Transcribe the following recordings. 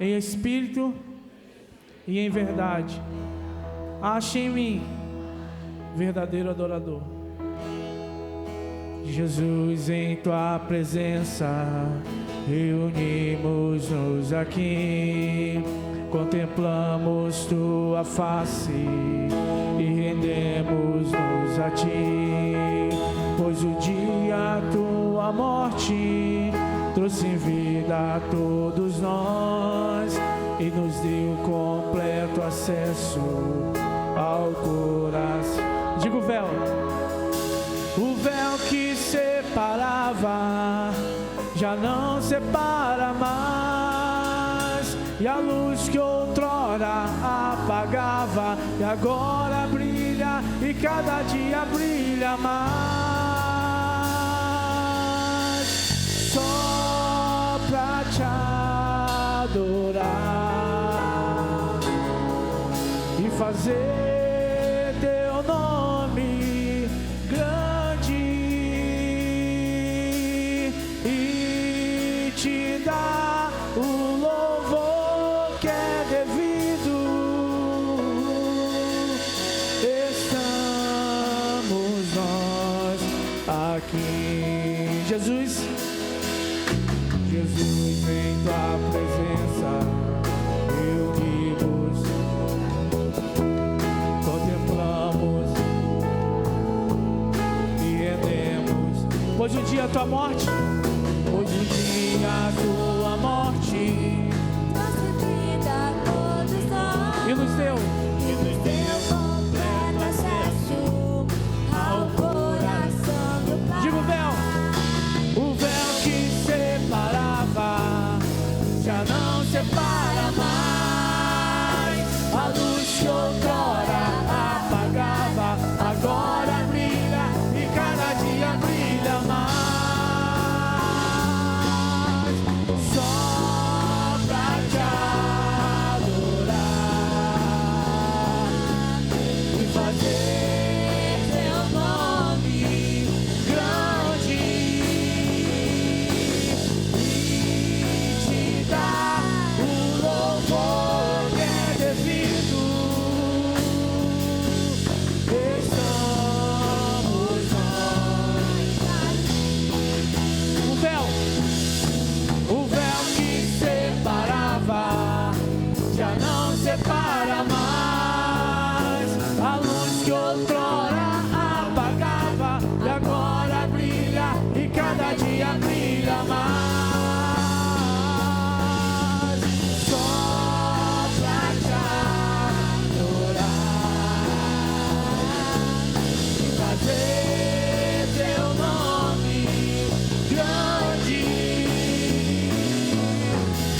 em espírito e em verdade. Ache em mim verdadeiro adorador. Jesus, em tua presença reunimos-nos aqui, contemplamos tua face e rendemos-nos a ti, pois o dia tua morte trouxe vida a todos nós e nos deu completo acesso ao coração. Diga o véu que separava já não separa mais, e a luz que outrora apagava e agora brilha e cada dia brilha mais. Só pra te adorar e fazer teu nome grande e te dar o louvor que é devido. Estamos nós aqui, Jesus, em tua presença reunimos, contemplamos e rendemos, pois um dia a tua morte, trouxe vida a todos nós e nos deu completo acesso ao coração do Pai. diga o véu que separava já não separa mais, a luz que outrora apagava agora brilha e cada dia brilha mais. Só pra te adorar e fazer teu nome grande e te dar o louvor que é devido. Estamos nós. O véu que separava já não separa mais, a luz que outrora apagava e agora brilha e cada dia brilha mais. Só pra te adorar e fazer teu nome grande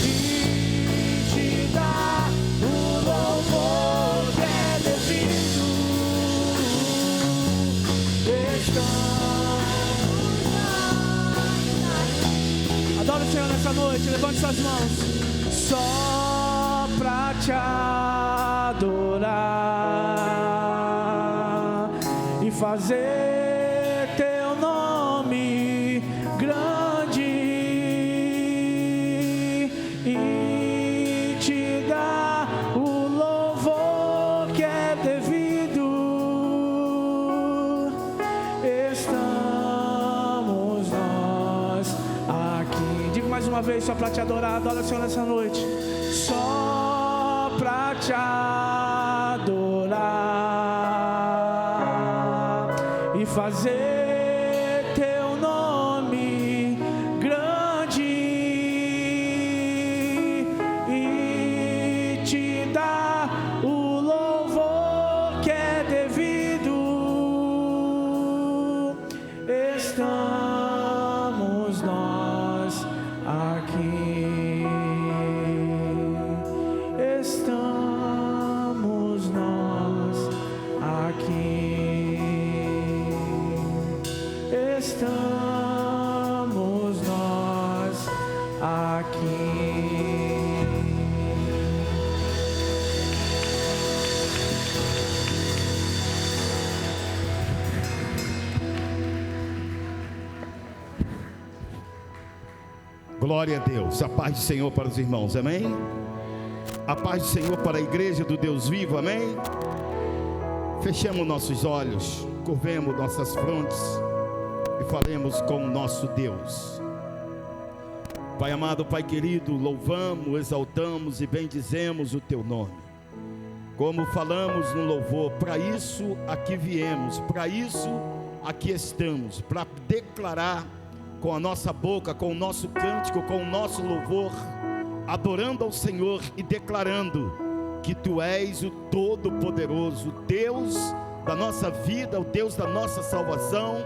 e te dar o louvor que é devido. Adore o Senhor nessa noite, levante suas mãos. Só pra te adorar e fazer teu nome grande e te dar o louvor que é devido. Estamos nós aqui. Digo mais uma vez, só pra te adorar. Adora o Senhor nessa noite. Só pra te adorar e fazer teu nome grande e te dar o louvor que é devido. Estamos nós aqui. Estamos nós aqui. Estamos nós aqui. Glória a Deus, a paz do Senhor para os irmãos, amém? A paz do Senhor para a igreja do Deus vivo, amém? Fechemos nossos olhos, curvemos nossas frontes e falemos com o nosso Deus. Pai amado, Pai querido, louvamos, exaltamos e bendizemos o Teu nome. Como falamos no louvor, para isso aqui viemos, para isso aqui estamos, para declarar com a nossa boca, com o nosso cântico, com o nosso louvor, adorando ao Senhor e declarando que Tu és o Todo-Poderoso, o Deus da nossa vida, o Deus da nossa salvação,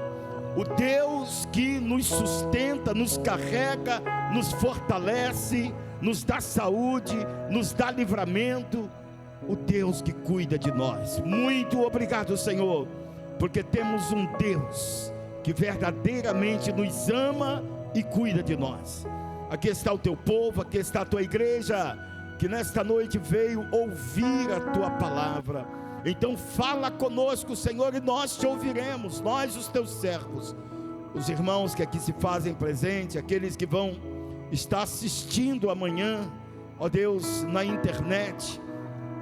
o Deus que nos sustenta, nos carrega, nos fortalece, nos dá saúde, nos dá livramento, o Deus que cuida de nós. Muito obrigado, Senhor, porque temos um Deus que verdadeiramente nos ama e cuida de nós. Aqui está o Teu povo, aqui está a Tua igreja, que nesta noite veio ouvir a Tua palavra. Então fala conosco, Senhor, e nós Te ouviremos, nós os Teus servos, os irmãos que aqui se fazem presente, aqueles que vão estar assistindo amanhã, ó Deus, na internet,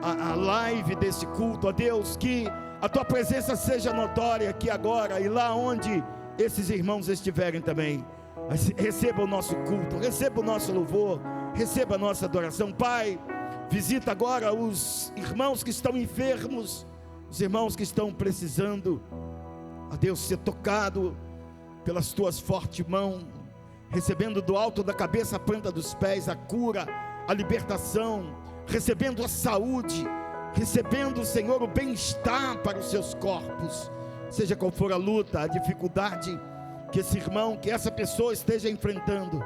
a live desse culto, ó Deus, que a Tua presença seja notória aqui agora e lá onde esses irmãos estiverem também. Receba o nosso culto, receba o nosso louvor, receba a nossa adoração. Pai, visita agora os irmãos que estão enfermos, os irmãos que estão precisando, ó Deus, ser tocado pelas Tuas fortes mãos, recebendo do alto da cabeça à planta dos pés a cura, a libertação, recebendo a saúde, recebendo, Senhor, o bem-estar para os seus corpos, seja qual for a luta, a dificuldade que esse irmão, que essa pessoa esteja enfrentando,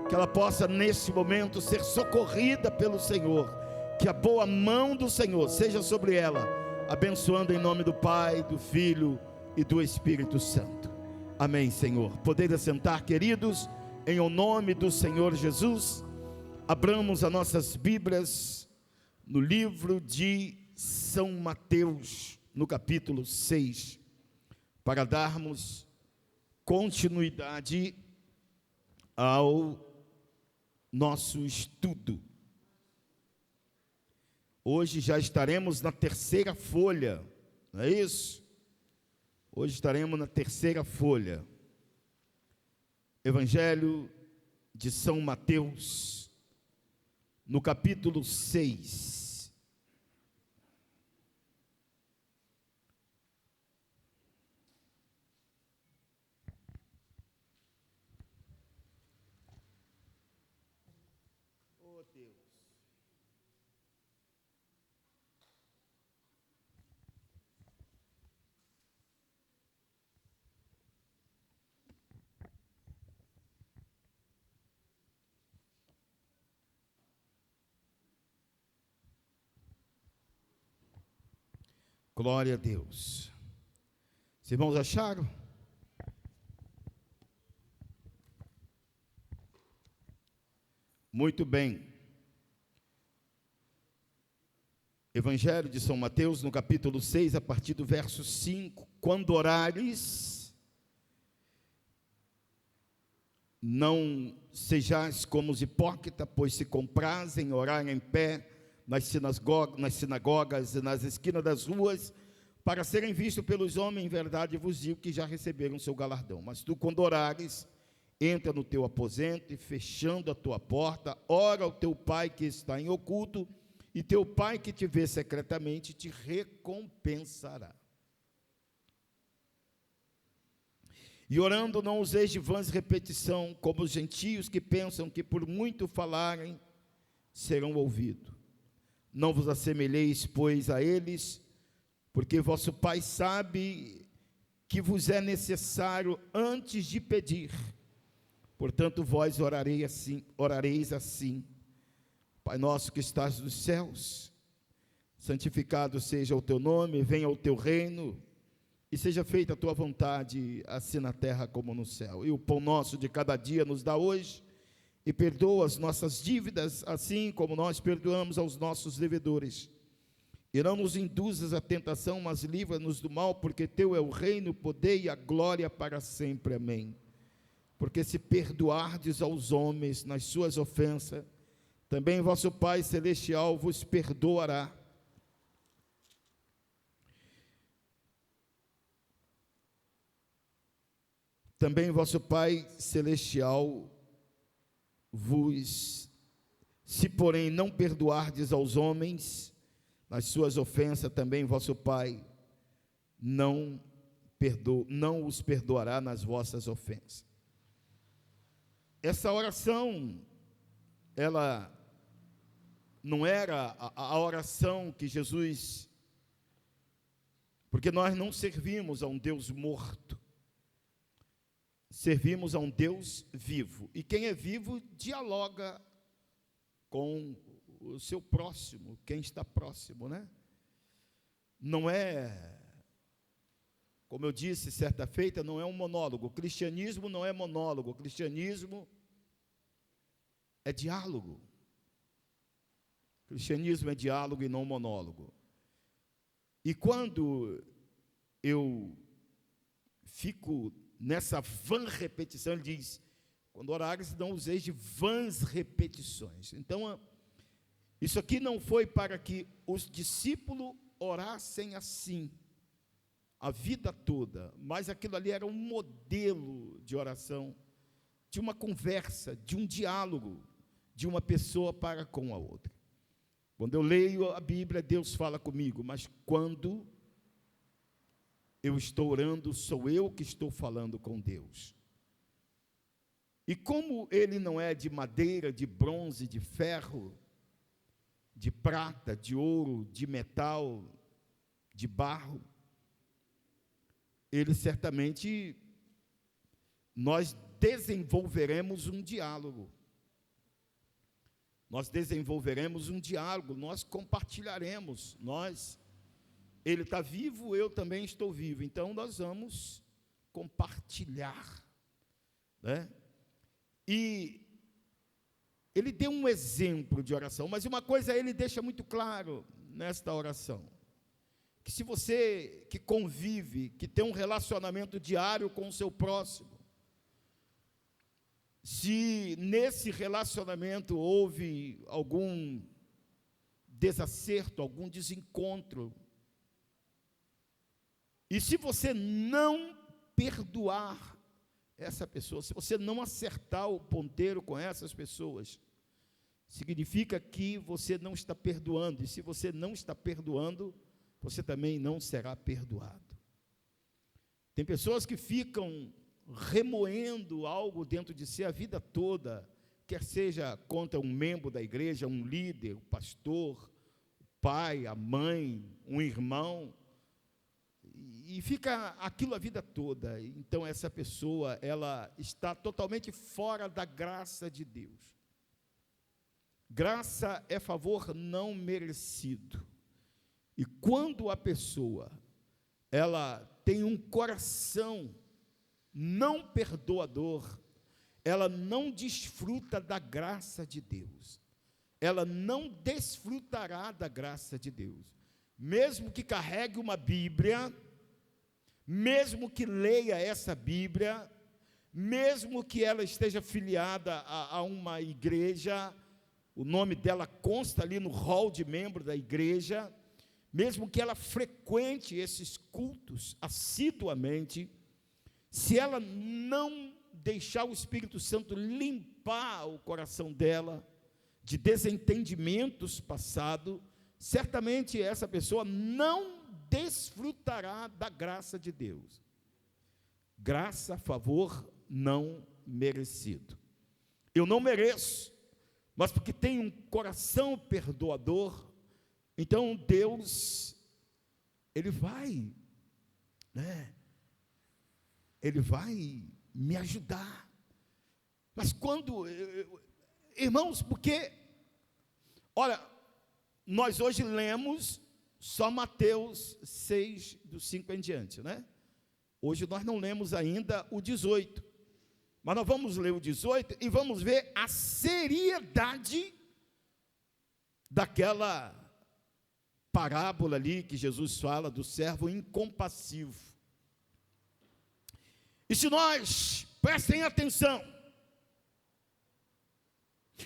que ela possa nesse momento ser socorrida pelo Senhor, que a boa mão do Senhor seja sobre ela, abençoando em nome do Pai, do Filho e do Espírito Santo. Amém, Senhor. Poder assentar, queridos, em o nome do Senhor Jesus. Abramos as nossas Bíblias no livro de São Mateus, no capítulo 6, para darmos continuidade ao nosso estudo. Hoje já estaremos na terceira folha, não é isso? Hoje estaremos na terceira folha. Evangelho de São Mateus, no capítulo 6. Oh Deus. Glória a Deus. Os irmãos acharam? Muito bem. Evangelho de São Mateus, no capítulo 6, a partir do verso 5. Quando orares, não sejais como os hipócritas, pois se comprazem orar em pé nas sinagogas e nas esquinas das ruas, para serem vistos pelos homens. Em verdade vos digo que já receberam seu galardão. Mas tu, quando orares, entra no teu aposento e, fechando a tua porta, ora ao teu Pai que está em oculto, e teu Pai que te vê secretamente te recompensará. E orando, não useis de vãs repetição, como os gentios que pensam que por muito falarem serão ouvidos. Não vos assemelheis, pois, a eles, porque vosso Pai sabe que vos é necessário antes de pedir. Portanto, vós orareis assim: Pai nosso que estás nos céus, santificado seja o teu nome, venha o teu reino, e seja feita a tua vontade, assim na terra como no céu. E o pão nosso de cada dia nos dá hoje, e perdoa as nossas dívidas, assim como nós perdoamos aos nossos devedores. E não nos induzas à tentação, mas livra-nos do mal, porque teu é o reino, o poder e a glória para sempre. Amém. Porque se perdoardes aos homens nas suas ofensas, também vosso Pai Celestial vos perdoará. Também vosso Pai Celestial se porém não perdoardes aos homens as suas ofensas, também vosso Pai não os perdoará nas vossas ofensas. Essa oração, ela não era a oração que Jesus, porque nós não servimos a um Deus morto, servimos a um Deus vivo, e quem é vivo dialoga com o seu próximo, quem está próximo, né? Não é, como eu disse certa feita, não é um monólogo. O cristianismo não é monólogo, o cristianismo é diálogo. O cristianismo é diálogo e não monólogo. E quando eu fico nessa vã repetição, ele diz, quando orares, não useis de vãs repetições. Então, isso aqui não foi para que os discípulos orassem assim, a vida toda, mas aquilo ali era um modelo de oração, de uma conversa, de um diálogo, de uma pessoa para com a outra. Quando eu leio a Bíblia, Deus fala comigo, mas quando eu estou orando, sou eu que estou falando com Deus. E como ele não é de madeira, de bronze, de ferro, de prata, de ouro, de metal, de barro, ele certamente, nós desenvolveremos um diálogo. Nós desenvolveremos um diálogo, nós compartilharemos, ele está vivo, eu também estou vivo, então nós vamos compartilhar, né? E ele deu um exemplo de oração, mas uma coisa ele deixa muito claro nesta oração, que se você que convive, que tem um relacionamento diário com o seu próximo, se nesse relacionamento houve algum desacerto, algum desencontro, e se você não perdoar essa pessoa, se você não acertar o ponteiro com essas pessoas, significa que você não está perdoando, e se você não está perdoando, você também não será perdoado. Tem pessoas que ficam remoendo algo dentro de si a vida toda, quer seja contra um membro da igreja, um líder, o pastor, o pai, a mãe, um irmão, e fica aquilo a vida toda. Então essa pessoa, ela está totalmente fora da graça de Deus. Graça é favor não merecido. E quando a pessoa, ela tem um coração não perdoador, ela não desfruta da graça de Deus, ela não desfrutará da graça de Deus, mesmo que carregue uma Bíblia, mesmo que leia essa Bíblia, mesmo que ela esteja filiada a uma igreja, o nome dela consta ali no rol de membro da igreja, mesmo que ela frequente esses cultos assiduamente, se ela não deixar o Espírito Santo limpar o coração dela de desentendimentos passados, certamente essa pessoa não desfrutará da graça de Deus. Graça, favor não merecido. Eu não mereço, mas porque tenho um coração perdoador, então Deus, Ele vai, né? Ele vai me ajudar. Mas quando, irmãos, porque, olha, nós hoje lemos só Mateus 6, do 5 em diante, né? Hoje nós não lemos ainda o 18, mas nós vamos ler o 18 e vamos ver a seriedade daquela parábola ali que Jesus fala do servo incompassivo. E se nós, prestem atenção,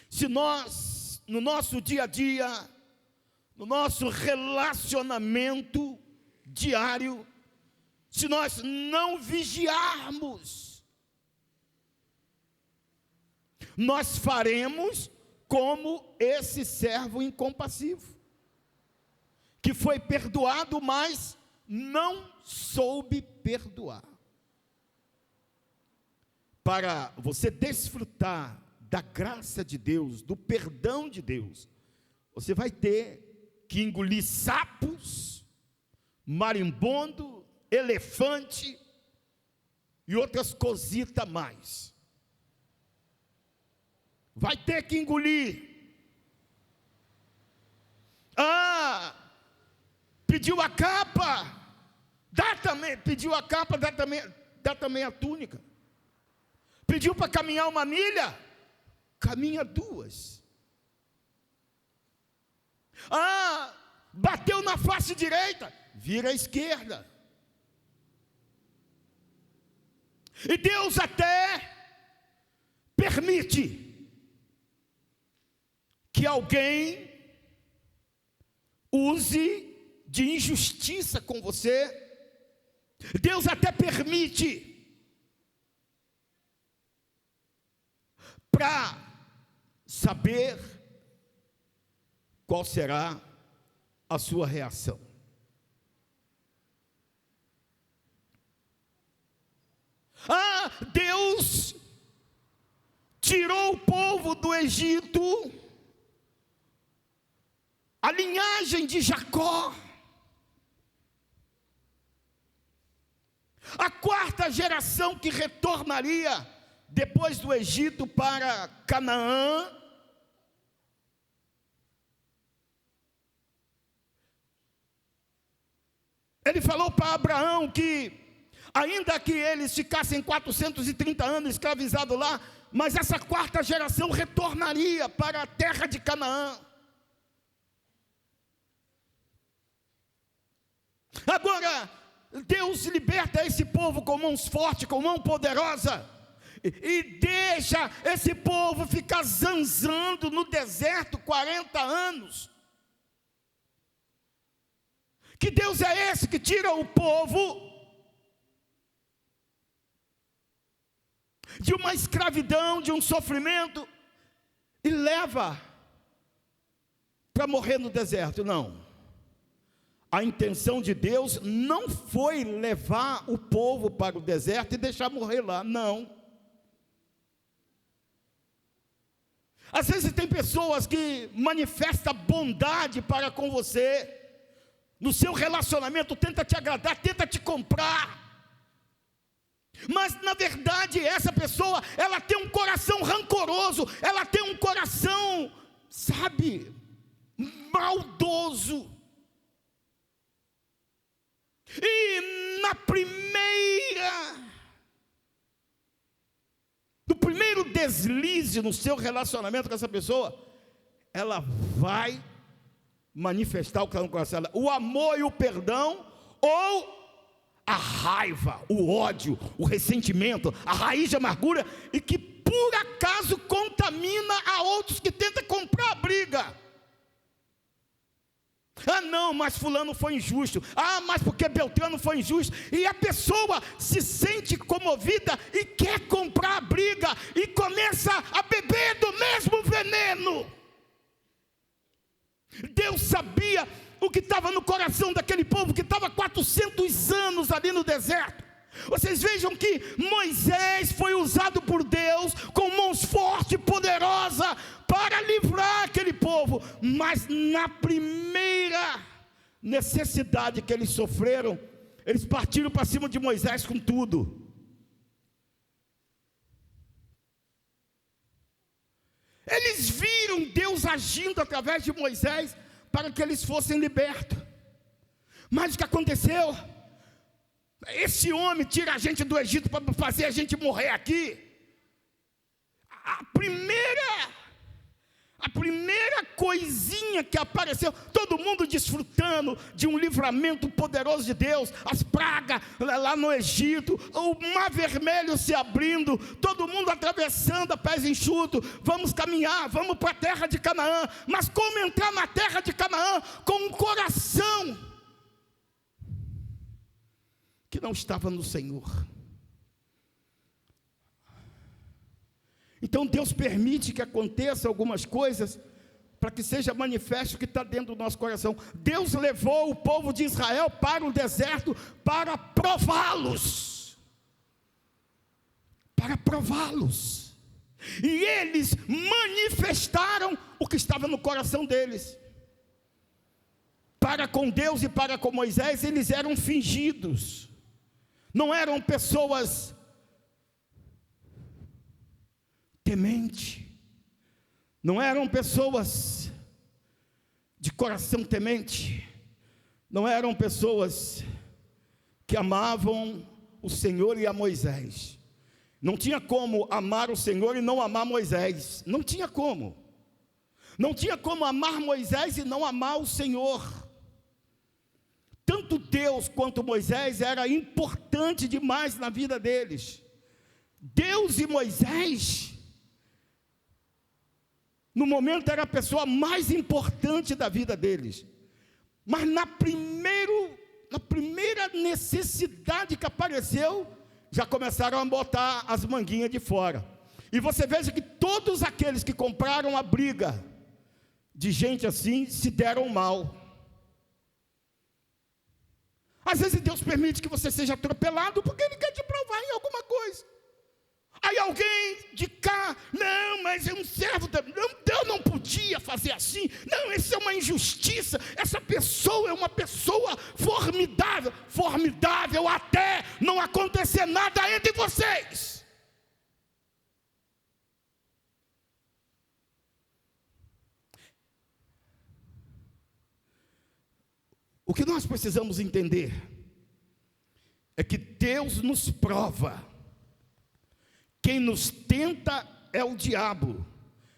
se nós no nosso dia a dia, no nosso relacionamento diário, se nós não vigiarmos, nós faremos como esse servo incompassivo, que foi perdoado, mas não soube perdoar. Para você desfrutar da graça de Deus, do perdão de Deus, você vai ter que engolir sapos, marimbondo, elefante e outras cositas mais. Vai ter que engolir. Pediu a capa, dá também. Pediu a capa, dá também a túnica. Pediu para caminhar 1 milha, caminha 2. Bateu na face direita, vira à esquerda. E Deus até permite que alguém use de injustiça com você. Deus até permite para saber qual será a sua reação. Deus tirou o povo do Egito, a linhagem de Jacó, a 4ª geração que retornaria depois do Egito para Canaã. Ele falou para Abraão que, ainda que eles ficassem 430 anos escravizados lá, mas essa 4ª geração retornaria para a terra de Canaã. Agora, Deus liberta esse povo com mãos fortes, com mão poderosa, e deixa esse povo ficar zanzando no deserto 40 anos. Que Deus é esse que tira o povo de uma escravidão, de um sofrimento, e leva para morrer no deserto? Não. A intenção de Deus não foi levar o povo para o deserto e deixar morrer lá, não. Às vezes tem pessoas que manifestam bondade para com você, no seu relacionamento, tenta te agradar, tenta te comprar, mas na verdade essa pessoa, ela tem um coração rancoroso, ela tem um coração, sabe, maldoso. E no primeiro deslize no seu relacionamento com essa pessoa, ela vai manifestar o que está no coração dela: o amor e o perdão, ou a raiva, o ódio, o ressentimento, a raiz de amargura, e que por acaso contamina a outros que tentam comprar a briga. Não, mas fulano foi injusto. Mas porque Beltrano foi injusto. E a pessoa se sente comovida e quer comprar a briga, e começa a beber do mesmo veneno. Deus sabia o que estava no coração daquele povo que estava 400 anos ali no deserto. Vocês vejam que Moisés foi usado por Deus com mãos fortes e poderosas para livrar aquele povo, mas na primeira necessidade que eles sofreram, eles partiram para cima de Moisés com tudo. Eles viram Deus agindo através de Moisés para que eles fossem libertos, mas o que aconteceu? Esse homem tira a gente do Egito para fazer a gente morrer aqui. A A primeira coisinha que apareceu, todo mundo desfrutando de um livramento poderoso de Deus, as pragas lá no Egito, o mar vermelho se abrindo, todo mundo atravessando a pés enxutos, vamos caminhar, vamos para a terra de Canaã. Mas como entrar na terra de Canaã com um coração que não estava no Senhor? Então Deus permite que aconteça algumas coisas para que seja manifesto o que está dentro do nosso coração. Deus levou o povo de Israel para o deserto para prová-los. Para prová-los. E eles manifestaram o que estava no coração deles. Para com Deus e para com Moisés, eles eram fingidos. Não eram pessoas temente, não eram pessoas de coração temente, não eram pessoas que amavam o Senhor e a Moisés. Não tinha como amar o Senhor e não amar Moisés, não tinha como amar Moisés e não amar o Senhor. Tanto Deus quanto Moisés era importante demais na vida deles. Deus e Moisés, no momento, era a pessoa mais importante da vida deles. Mas na primeira necessidade que apareceu, já começaram a botar as manguinhas de fora. E você veja que todos aqueles que compraram a briga de gente assim, se deram mal. Às vezes Deus permite que você seja atropelado, porque Ele quer te provar em alguma coisa. Aí alguém de cá, não, mas é um servo, Deus não podia fazer assim, não, isso é uma injustiça, essa pessoa é uma pessoa formidável, formidável até não acontecer nada entre vocês. O que nós precisamos entender é que Deus nos prova. Quem nos tenta é o diabo,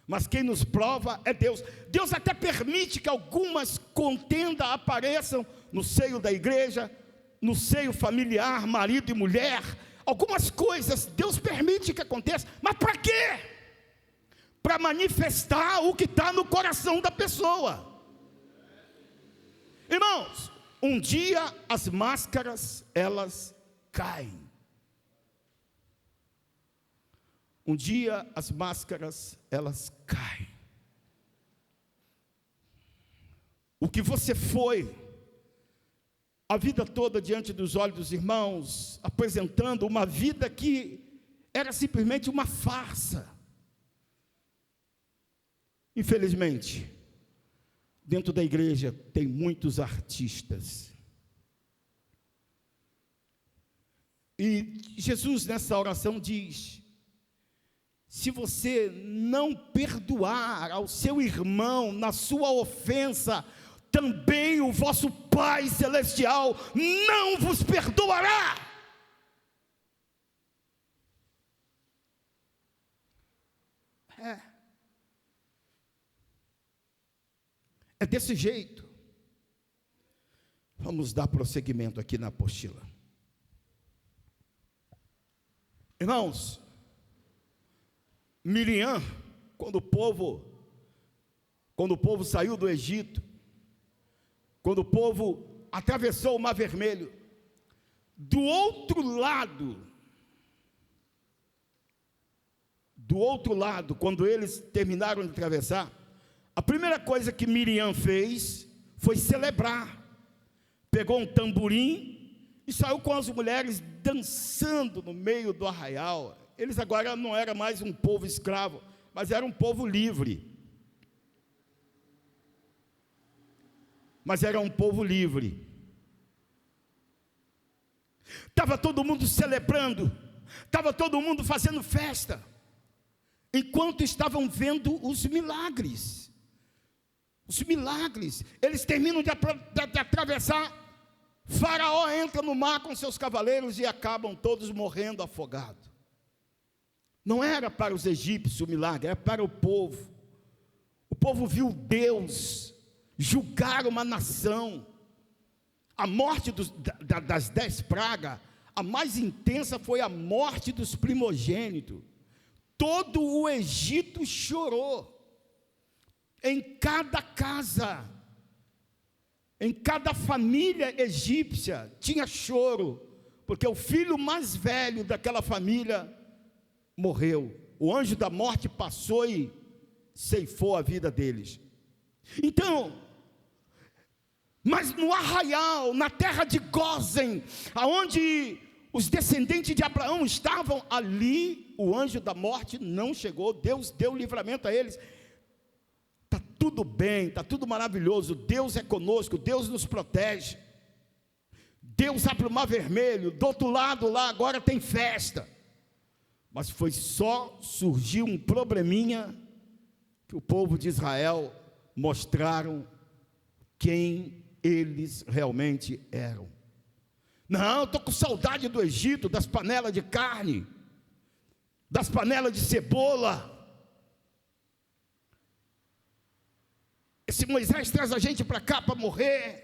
mas quem nos prova é Deus. Deus até permite que algumas contendas apareçam no seio da igreja, no seio familiar, marido e mulher. Algumas coisas Deus permite que aconteça, mas para quê? Para manifestar o que está no coração da pessoa. Irmãos, um dia as máscaras, elas caem. Um dia as máscaras, elas caem. O que você foi a vida toda diante dos olhos dos irmãos, apresentando uma vida que era simplesmente uma farsa. Infelizmente, dentro da igreja tem muitos artistas. E Jesus nessa oração diz: se você não perdoar ao seu irmão na sua ofensa, também o vosso Pai Celestial não vos perdoará. É desse jeito. Vamos dar prosseguimento aqui na apostila. Irmãos, Miriam, quando o povo saiu do Egito, quando o povo atravessou o Mar Vermelho, do outro lado, quando eles terminaram de atravessar, a primeira coisa que Miriam fez foi celebrar. Pegou um tamborim e saiu com as mulheres dançando no meio do arraial. Eles agora não eram mais um povo escravo, mas era um povo livre. Estava todo mundo celebrando, estava todo mundo fazendo festa, enquanto estavam vendo os milagres. Eles terminam de atravessar, Faraó entra no mar com seus cavaleiros e acabam todos morrendo afogados. Não era para os egípcios o milagre, era para o povo. O povo viu Deus julgar uma nação. A morte das 10 pragas, a mais intensa foi a morte dos primogênitos. Todo o Egito chorou. Em cada casa, em cada família egípcia tinha choro, porque o filho mais velho daquela família morreu. O anjo da morte passou e ceifou a vida deles. Então, mas no arraial, na terra de Gósen, aonde os descendentes de Abraão estavam, ali o anjo da morte não chegou. Deus deu livramento a eles. Está tudo bem, está tudo maravilhoso, Deus é conosco, Deus nos protege. Deus abre o mar vermelho, do outro lado lá agora tem festa. Mas foi só surgir um probleminha, que o povo de Israel mostraram quem eles realmente eram. Não, estou com saudade do Egito, das panelas de carne, das panelas de cebola. Esse Moisés traz a gente para cá para morrer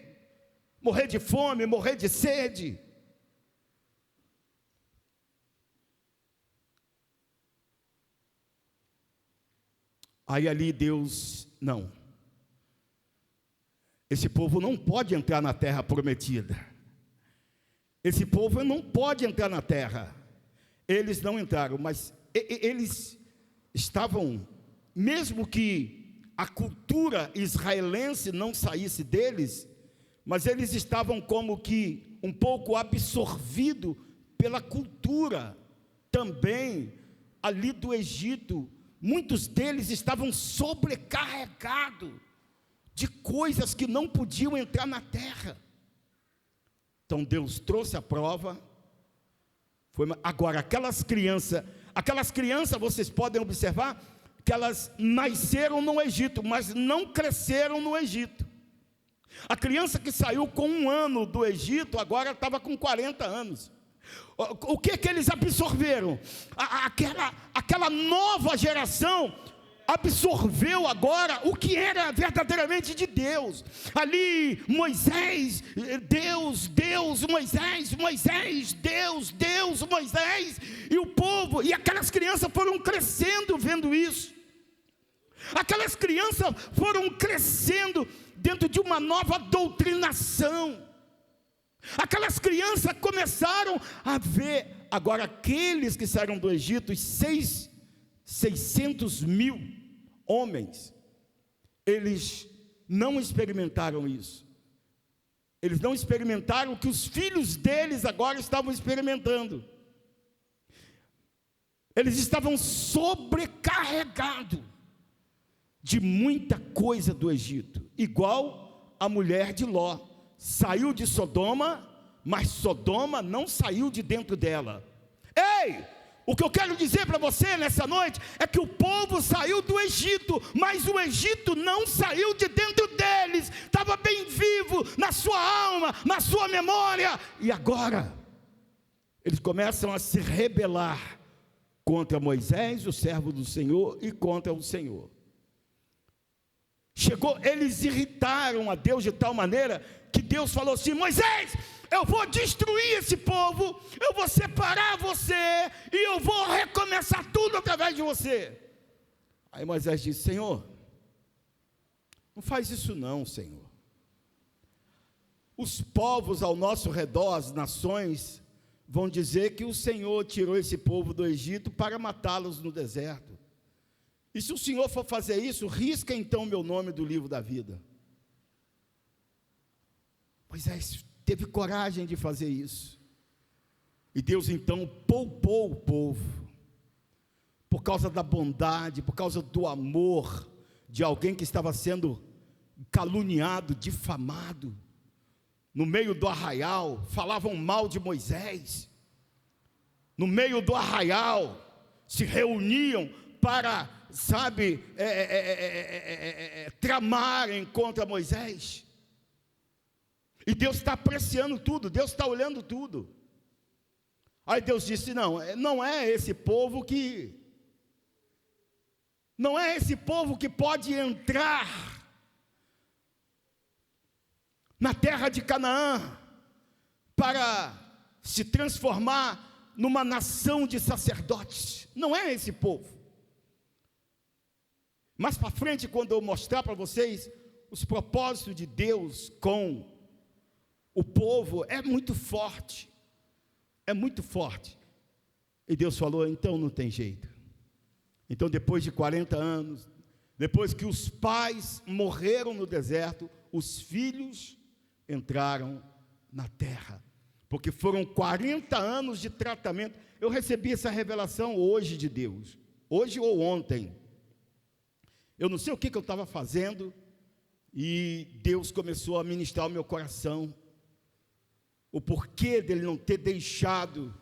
de fome, morrer de sede. Aí ali Deus, não. Esse povo não pode entrar na terra prometida. Esse povo não pode entrar na terra. Eles não entraram, mas eles estavam, mesmo que a cultura israelense não saísse deles, mas eles estavam como que um pouco absorvidos pela cultura também ali do Egito. Muitos deles estavam sobrecarregados de coisas que não podiam entrar na terra. Então Deus trouxe a prova. Agora aquelas crianças vocês podem observar que elas nasceram no Egito, mas não cresceram no Egito. A criança que saiu com 1 ano do Egito, agora estava com 40 anos. O que eles absorveram? Aquela nova geração absorveu agora o que era verdadeiramente de Deus. Ali Moisés, Deus, Moisés, Deus, Moisés, e o povo, e aquelas crianças foram crescendo vendo isso. Aquelas crianças foram crescendo dentro de uma nova doutrinação. Aquelas crianças começaram a ver. Agora aqueles que saíram do Egito, os 600 mil homens, eles não experimentaram isso. Eles não experimentaram o que os filhos deles agora estavam experimentando. Eles estavam sobrecarregados de muita coisa do Egito, igual a mulher de Ló. Saiu de Sodoma, mas Sodoma não saiu de dentro dela. Ei, o que eu quero dizer para você nessa noite é que o povo saiu do Egito, mas o Egito não saiu de dentro deles. Estava bem vivo na sua alma, na sua memória, e agora eles começam a se rebelar contra Moisés, o servo do Senhor, e contra o Senhor. Eles irritaram a Deus de tal maneira que Deus falou assim: Moisés, eu vou destruir esse povo, eu vou separar você, e eu vou recomeçar tudo através de você. Aí Moisés disse: Senhor, não faz isso não, Senhor. Os povos ao nosso redor, as nações, vão dizer que o Senhor tirou esse povo do Egito para matá-los no deserto. E se o Senhor for fazer isso, risca então o meu nome do livro da vida. Moisés teve coragem de fazer isso. E Deus então poupou o povo, por causa da bondade, por causa do amor de alguém que estava sendo caluniado, difamado. No meio do arraial, falavam mal de Moisés. No meio do arraial, se reuniam para, tramarem contra Moisés. E Deus está apreciando tudo, Deus está olhando tudo. Aí Deus disse: não é esse povo que Não é esse povo que pode entrar na terra de Canaã para se transformar numa nação de sacerdotes. Não é esse povo. Mais para frente, quando eu mostrar para vocês os propósitos de Deus com o povo, é muito forte. É muito forte. E Deus falou, então não tem jeito. Então depois de 40 anos, depois que os pais morreram no deserto, os filhos entraram na terra. Porque foram 40 anos de tratamento. Eu recebi essa revelação hoje de Deus. Hoje ou ontem. Eu não sei o que eu estava fazendo. E Deus começou a ministrar o meu coração. O porquê dele não ter deixado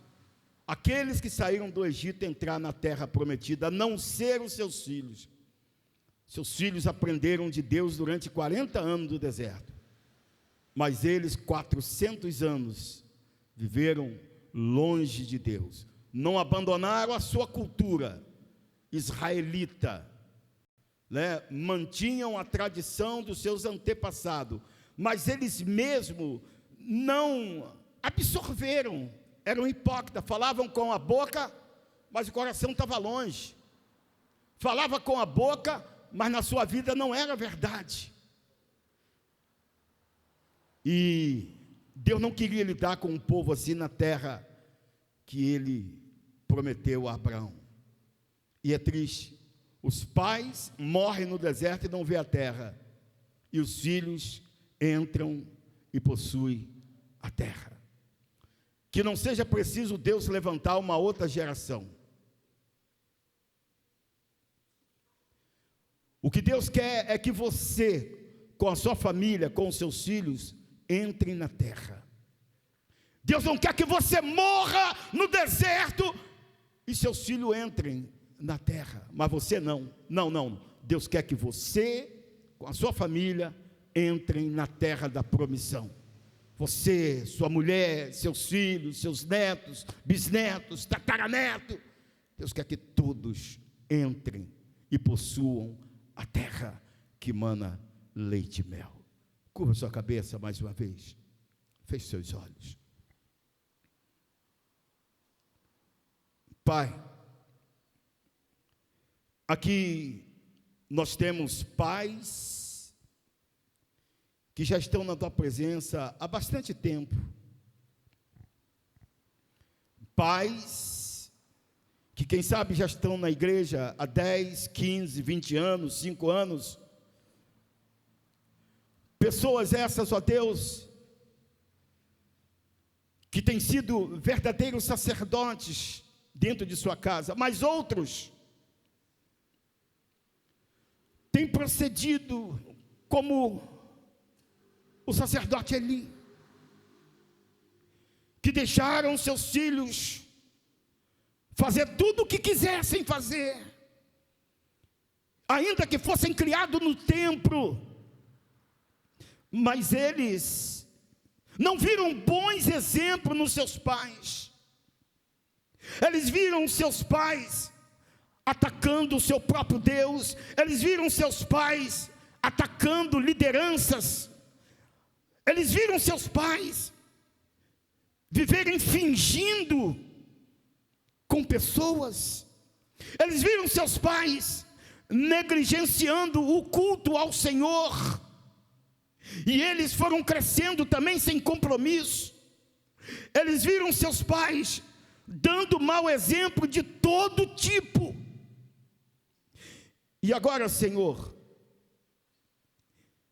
aqueles que saíram do Egito entrar na terra prometida, a não ser os seus filhos. Seus filhos aprenderam de Deus durante 40 anos do deserto. Mas eles, 400 anos, viveram longe de Deus. Não abandonaram a sua cultura israelita, né? Mantinham a tradição dos seus antepassados, mas eles mesmos não absorveram, eram hipócritas, falavam com a boca, mas o coração estava longe. Falava com a boca, mas na sua vida não era verdade. E Deus não queria lidar com um povo assim na terra que ele prometeu a Abraão. E é triste, os pais morrem no deserto e não vê a terra, e os filhos entram e possuem a terra. Que não seja preciso Deus levantar uma outra geração. O que Deus quer é que você, com a sua família, com os seus filhos, entrem na terra. Deus não quer que você morra no deserto e seus filhos entrem na terra, mas você não. Deus quer que você, com a sua família, entrem na terra da promissão. Você, sua mulher, seus filhos, seus netos, bisnetos, tataranetos. Deus quer que todos entrem e possuam a terra que mana leite e mel. Curva sua cabeça mais uma vez. Feche seus olhos. Pai, aqui nós temos pais que já estão na tua presença há bastante tempo. Pais que quem sabe já estão na igreja há 10, 15, 20 anos, 5 anos. Pessoas essas, ó Deus, que têm sido verdadeiros sacerdotes dentro de sua casa, mas outros têm procedido como o sacerdote Eli, que deixaram seus filhos fazer tudo o que quisessem fazer, ainda que fossem criados no templo, mas eles não viram bons exemplos nos seus pais. Eles viram seus pais atacando o seu próprio Deus, eles viram seus pais atacando lideranças, eles viram seus pais viverem fingindo com pessoas, eles viram seus pais negligenciando o culto ao Senhor, e eles foram crescendo também sem compromisso. Eles viram seus pais dando mau exemplo de todo tipo. E agora, Senhor,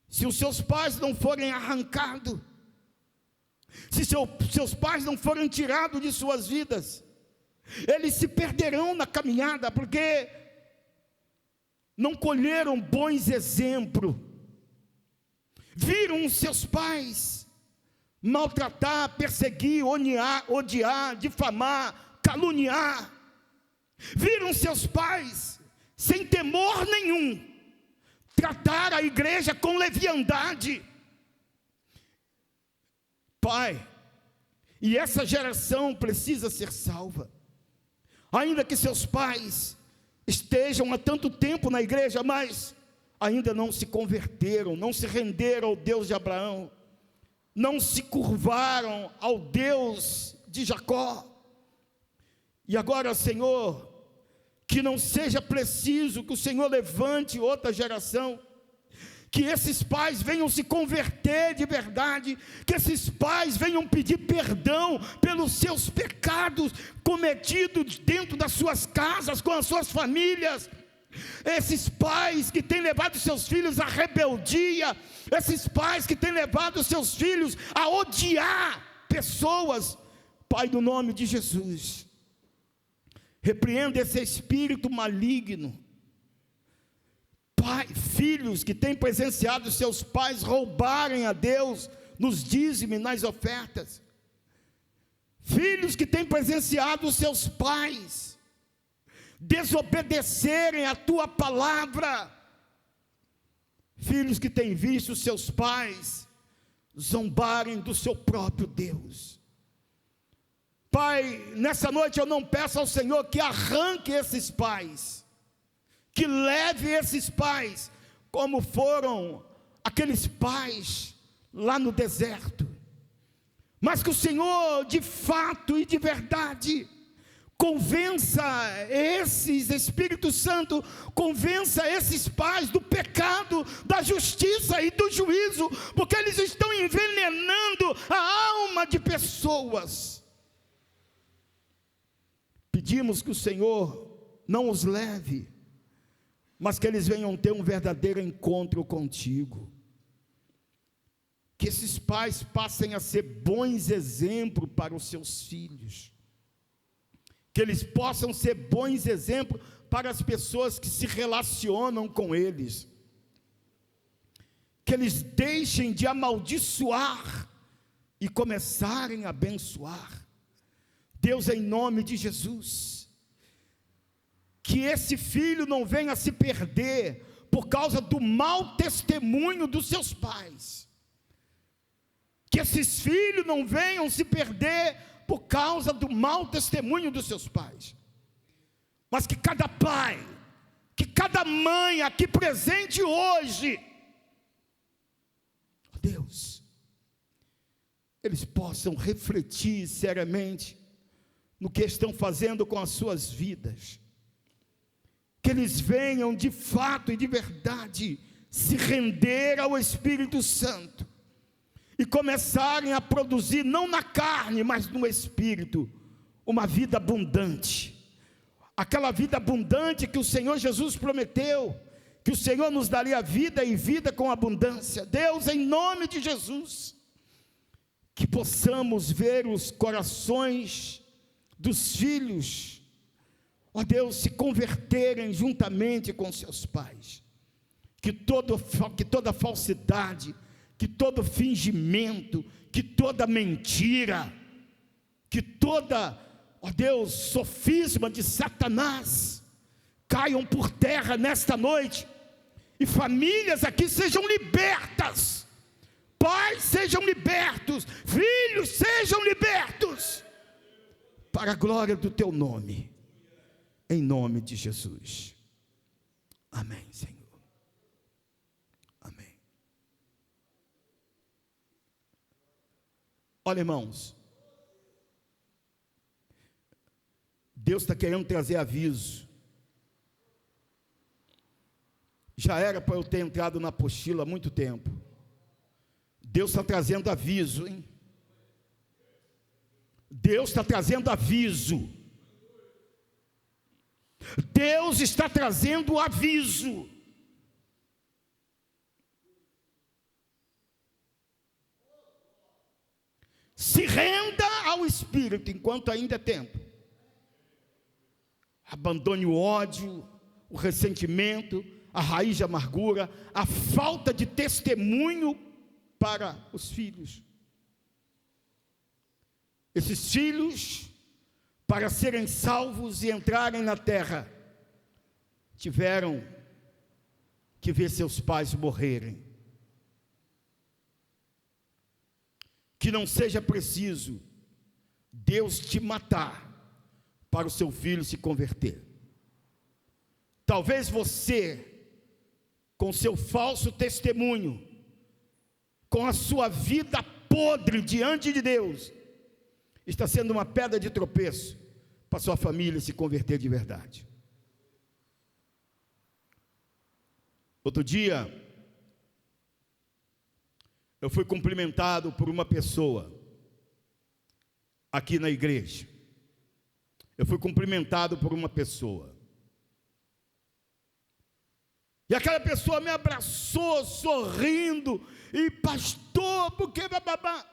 se os seus pais não forem arrancados, se seus pais não forem tirados de suas vidas, eles se perderão na caminhada, porque não colheram bons exemplos. Viram os seus pais maltratar, perseguir, odiar, difamar, caluniar. Viram seus pais, sem temor nenhum, tratar a igreja com leviandade. Pai, e essa geração precisa ser salva. Ainda que seus pais estejam há tanto tempo na igreja, mas ainda não se converteram, não se renderam ao Deus de Abraão, não se curvaram ao Deus de Jacó. E agora, Senhor, que não seja preciso que o Senhor levante outra geração, que esses pais venham se converter de verdade, que esses pais venham pedir perdão pelos seus pecados cometidos dentro das suas casas, com as suas famílias. Esses pais que têm levado seus filhos à rebeldia, esses pais que têm levado seus filhos a odiar pessoas, Pai, no nome de Jesus, repreenda esse espírito maligno. Pai, filhos que têm presenciado seus pais roubarem a Deus nos dízimos e nas ofertas, filhos que têm presenciado seus pais desobedecerem a tua palavra, filhos que têm visto seus pais zombarem do seu próprio Deus. Pai, nessa noite eu não peço ao Senhor que arranque esses pais, que leve esses pais, como foram aqueles pais lá no deserto, mas que o Senhor, de fato e de verdade, convença esses, Espírito Santo, convença esses pais do pecado, da justiça e do juízo, porque eles estão envenenando a alma de pessoas. Pedimos que o Senhor não os leve, mas que eles venham ter um verdadeiro encontro contigo, que esses pais passem a ser bons exemplos para os seus filhos, que eles possam ser bons exemplos para as pessoas que se relacionam com eles, que eles deixem de amaldiçoar e começarem a abençoar. Deus, em nome de Jesus, que esse filho não venha a se perder por causa do mau testemunho dos seus pais, que esses filhos não venham se perder por causa do mau testemunho dos seus pais, mas que cada pai, que cada mãe aqui presente hoje, ó Deus, eles possam refletir seriamente no que estão fazendo com as suas vidas, que eles venham de fato e de verdade se render ao Espírito Santo e começarem a produzir, não na carne, mas no Espírito, uma vida abundante, aquela vida abundante que o Senhor Jesus prometeu, que o Senhor nos daria vida e vida com abundância. Deus, em nome de Jesus, que possamos ver os corações dos filhos, ó Deus, se converterem juntamente com seus pais, que toda falsidade, que todo fingimento, que toda mentira, que toda, ó Deus, sofisma de Satanás, caiam por terra nesta noite, e famílias aqui sejam libertas, pais sejam libertos, filhos sejam libertos, para a glória do teu nome, em nome de Jesus. Amém, Senhor. Amém. Olha, irmãos, Deus está querendo trazer aviso. Já era para eu ter entrado na apostila há muito tempo. Deus está trazendo aviso, hein? Deus está trazendo aviso. Deus está trazendo aviso. Se renda ao Espírito enquanto ainda é tempo. Abandone o ódio, o ressentimento, a raiz de amargura, a falta de testemunho para os filhos. Esses filhos, para serem salvos e entrarem na terra, tiveram que ver seus pais morrerem. Que não seja preciso Deus te matar para o seu filho se converter. Talvez você, com seu falso testemunho, com a sua vida podre diante de Deus, está sendo uma pedra de tropeço para sua família se converter de verdade. Outro dia, eu fui cumprimentado por uma pessoa aqui na igreja. Eu fui cumprimentado por uma pessoa. E aquela pessoa me abraçou, sorrindo, e pastor, porque bababá.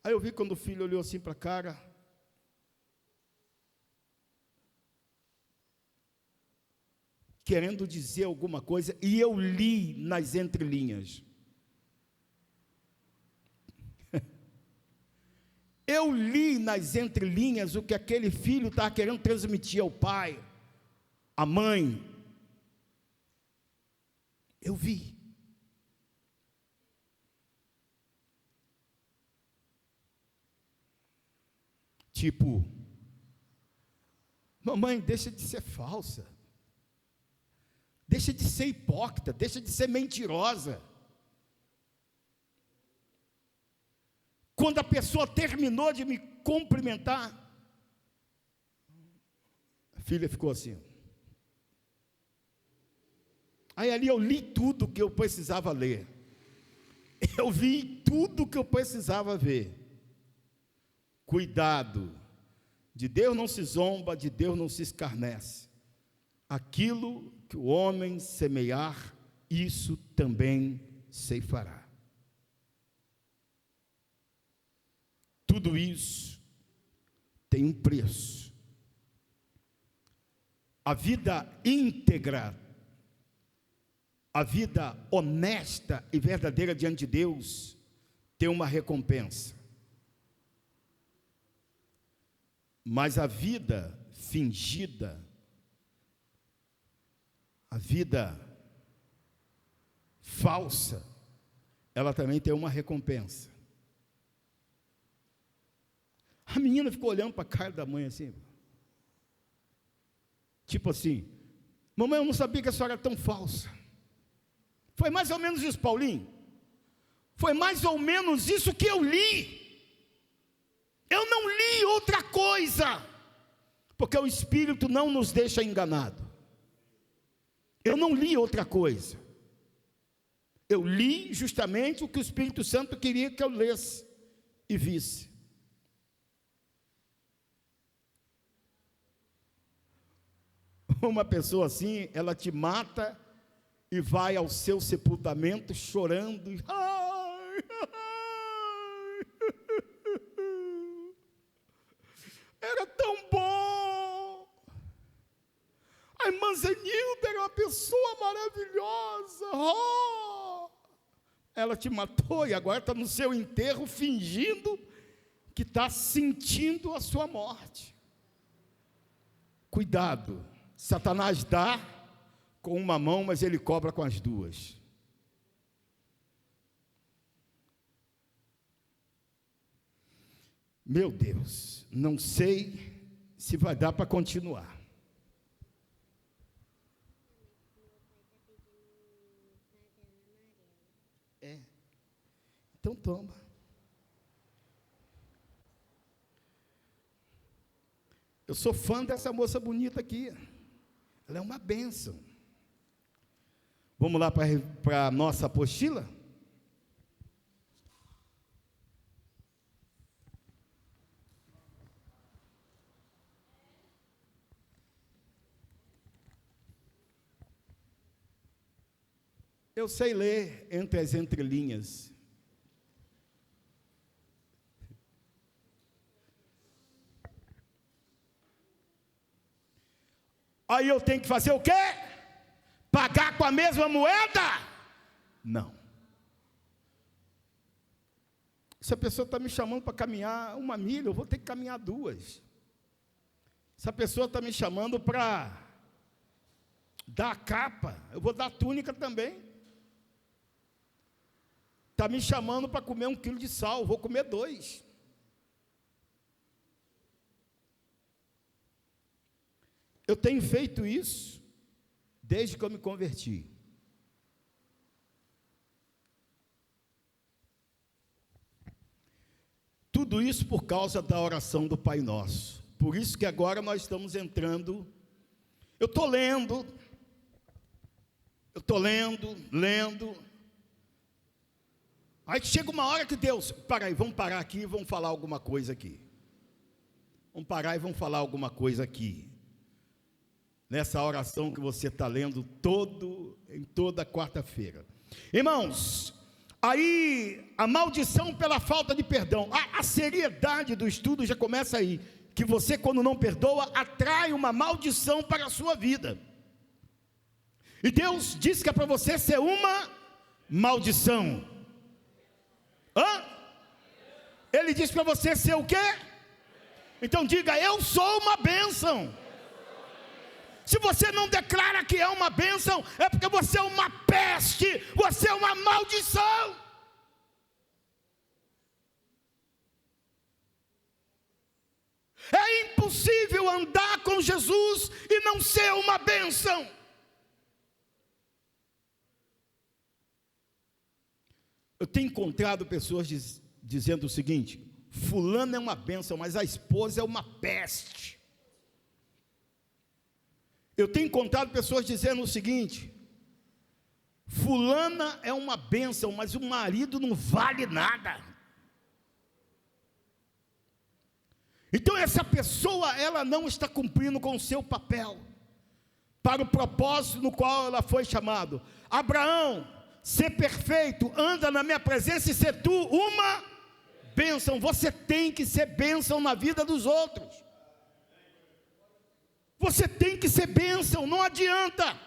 Aí eu vi quando o filho olhou assim para a cara. Querendo dizer alguma coisa, e eu li nas entrelinhas. Eu li nas entrelinhas o que aquele filho estava querendo transmitir ao pai, à mãe. Eu vi. Tipo, mamãe, deixa de ser falsa. Deixa de ser hipócrita, deixa de ser mentirosa. Quando a pessoa terminou de me cumprimentar, a filha ficou assim. Aí ali eu li tudo que eu precisava ler. Eu vi tudo que eu precisava ver. Cuidado, de Deus não se zomba, de Deus não se escarnece. Aquilo que o homem semear, isso também ceifará. Tudo isso tem um preço. A vida íntegra, a vida honesta e verdadeira diante de Deus, tem uma recompensa. Mas a vida fingida, a vida falsa, ela também tem uma recompensa. A menina ficou olhando para a cara da mãe assim. Tipo assim, mamãe, eu não sabia que a senhora era tão falsa. Foi mais ou menos isso, Paulinho. Foi mais ou menos isso que eu li. Eu não li outra coisa. Porque o Espírito não nos deixa enganado. Eu não li outra coisa. Eu li justamente o que o Espírito Santo queria que eu lesse e visse. Uma pessoa assim, ela te mata e vai ao seu sepultamento chorando. Ai, ai, era tão bom. A irmã Zenilda era uma pessoa maravilhosa. Oh, ela te matou e agora está no seu enterro fingindo que está sentindo a sua morte. Cuidado. Satanás dá com uma mão, mas ele cobra com as duas. Meu Deus, não sei se vai dar para continuar. Então toma. Eu sou fã dessa moça bonita aqui. Ela é uma bênção. Vamos lá para a nossa apostila? Eu sei ler entre as entrelinhas. Aí eu tenho que fazer o quê? Pagar com a mesma moeda? Não. Se a pessoa está me chamando para caminhar 1 milha, eu vou ter que caminhar 2. Se a pessoa está me chamando para dar a capa, eu vou dar a túnica também. Está me chamando para comer 1 quilo de sal, eu vou comer 2. Eu tenho feito isso. desde que eu me converti. Tudo isso por causa da oração do Pai Nosso. Por isso que agora nós estamos entrando. Eu estou lendo. Aí chega uma hora que Deus, para aí, vamos parar aqui e vamos falar alguma coisa aqui. Vamos parar e vamos falar alguma coisa aqui. Nessa oração que você está lendo em toda quarta-feira. Irmãos, aí a maldição pela falta de perdão. A seriedade do estudo já começa aí. Que você, quando não perdoa, atrai uma maldição para a sua vida. E Deus diz que é para você ser uma maldição. Ele diz para você ser o quê? Então diga, eu sou uma bênção. Se você não declara que é uma bênção, é porque você é uma peste, você é uma maldição. É impossível andar com Jesus e não ser uma bênção. Eu tenho encontrado pessoas dizendo o seguinte: fulano é uma bênção, mas a esposa é uma peste. Eu tenho encontrado pessoas dizendo o seguinte: fulana é uma bênção, mas o marido não vale nada. Então essa pessoa, ela não está cumprindo com o seu papel, para o propósito no qual ela foi chamado. Abraão, ser perfeito, anda na minha presença e ser tu uma bênção. Você tem que ser bênção na vida dos outros. Você tem que ser bênção, não adianta.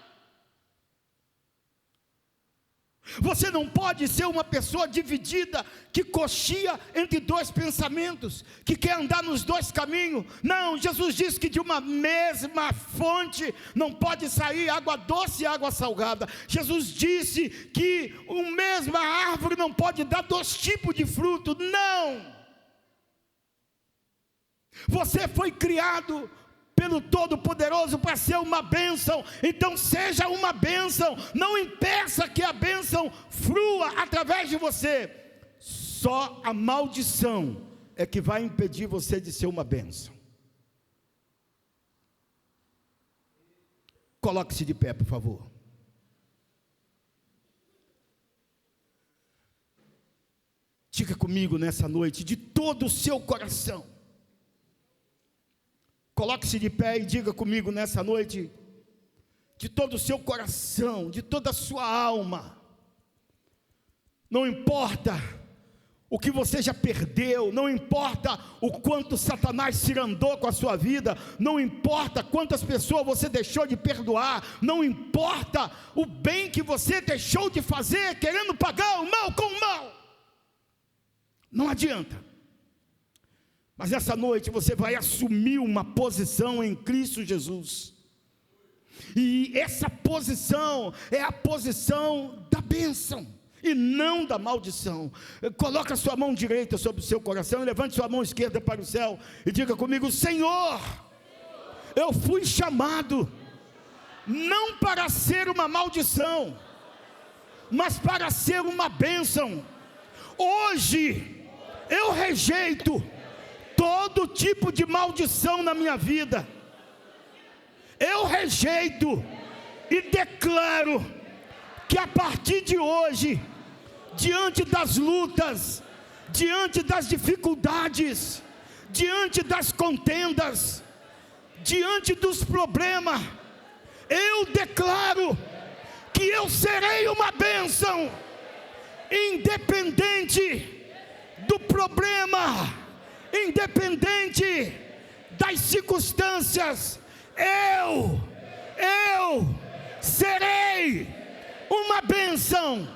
Você não pode ser uma pessoa dividida, que coxia entre dois pensamentos, que quer andar nos dois caminhos. Não, Jesus disse que de uma mesma fonte não pode sair água doce e água salgada. Jesus disse que uma mesma árvore não pode dar dois tipos de fruto. Não. Você foi criado pelo Todo-Poderoso para ser uma bênção. Então seja uma bênção. Não impeça que a bênção flua através de você. Só a maldição é que vai impedir você de ser uma bênção. Coloque-se de pé, por favor. Diga comigo nessa noite, de todo o seu coração. Coloque-se de pé e diga comigo nessa noite, de todo o seu coração, de toda a sua alma. Não importa o que você já perdeu, não importa o quanto Satanás cirandou com a sua vida, não importa quantas pessoas você deixou de perdoar, não importa o bem que você deixou de fazer, querendo pagar o mal com o mal. Não adianta. Mas essa noite você vai assumir uma posição em Cristo Jesus. E essa posição é a posição da bênção e não da maldição. Coloque a sua mão direita sobre o seu coração e levante sua mão esquerda para o céu e diga comigo: Senhor, eu fui chamado não para ser uma maldição, mas para ser uma bênção. Hoje eu rejeito todo tipo de maldição na minha vida. Eu rejeito e declaro que a partir de hoje, diante das lutas, diante das dificuldades, diante das contendas, diante dos problemas, eu declaro que eu serei uma bênção, independente do problema, independente das circunstâncias, eu serei uma bênção,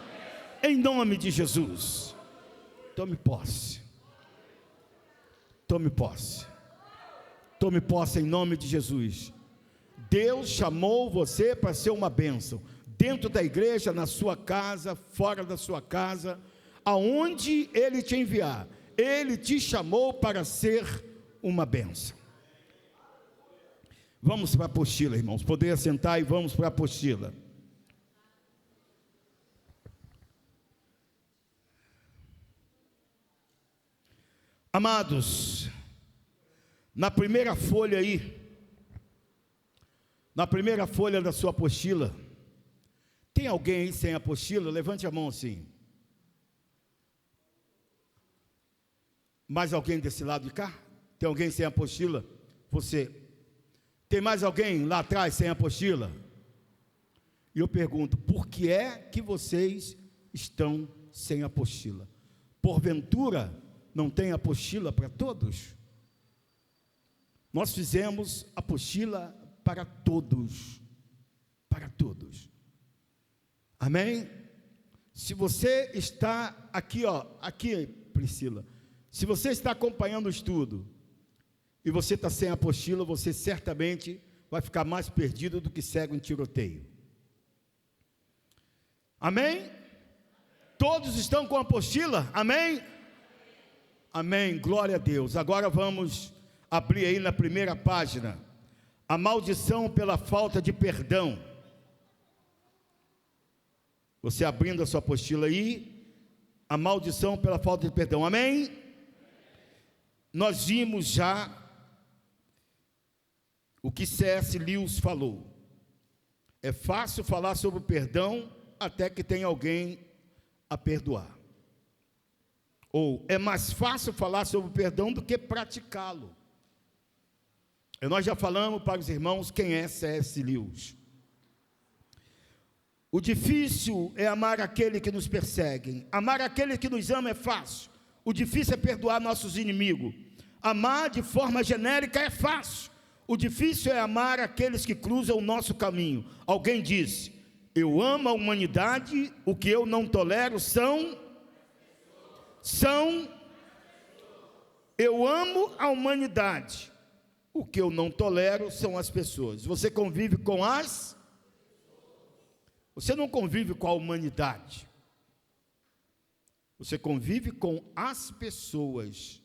em nome de Jesus. Tome posse, tome posse, tome posse em nome de Jesus. Deus chamou você para ser uma bênção, dentro da igreja, na sua casa, fora da sua casa, aonde Ele te enviar. Ele te chamou para ser uma bênção. Vamos para a apostila, irmãos. Poder sentar e vamos para a apostila. Amados, na primeira folha aí, na primeira folha da sua apostila, tem alguém aí sem apostila? Levante a mão assim. Mais alguém desse lado de cá? Tem alguém sem apostila? Você. Tem mais alguém lá atrás sem apostila? E eu pergunto, por que é que vocês estão sem apostila? Porventura, não tem apostila para todos? Nós fizemos apostila para todos. Para todos. Amém? Se você está aqui, aqui, Priscila, se você está acompanhando o estudo e você está sem apostila, você certamente vai ficar mais perdido do que cego em tiroteio. Amém? Todos estão com apostila? Amém? Amém, glória a Deus. Agora vamos abrir aí na primeira página, a maldição pela falta de perdão. Você abrindo a sua apostila aí, a maldição pela falta de perdão, amém? Nós vimos já o que C.S. Lewis falou. É fácil falar sobre o perdão até que tem alguém a perdoar. Ou é mais fácil falar sobre o perdão do que praticá-lo. E nós já falamos para os irmãos quem é C.S. Lewis. O difícil é amar aquele que nos persegue. Amar aquele que nos ama é fácil. O difícil é perdoar nossos inimigos. Amar de forma genérica é fácil. O difícil é amar aqueles que cruzam o nosso caminho. Alguém disse, eu amo a humanidade, o que eu não tolero eu amo a humanidade, o que eu não tolero são as pessoas. Você convive com você não convive com a humanidade, você convive com as pessoas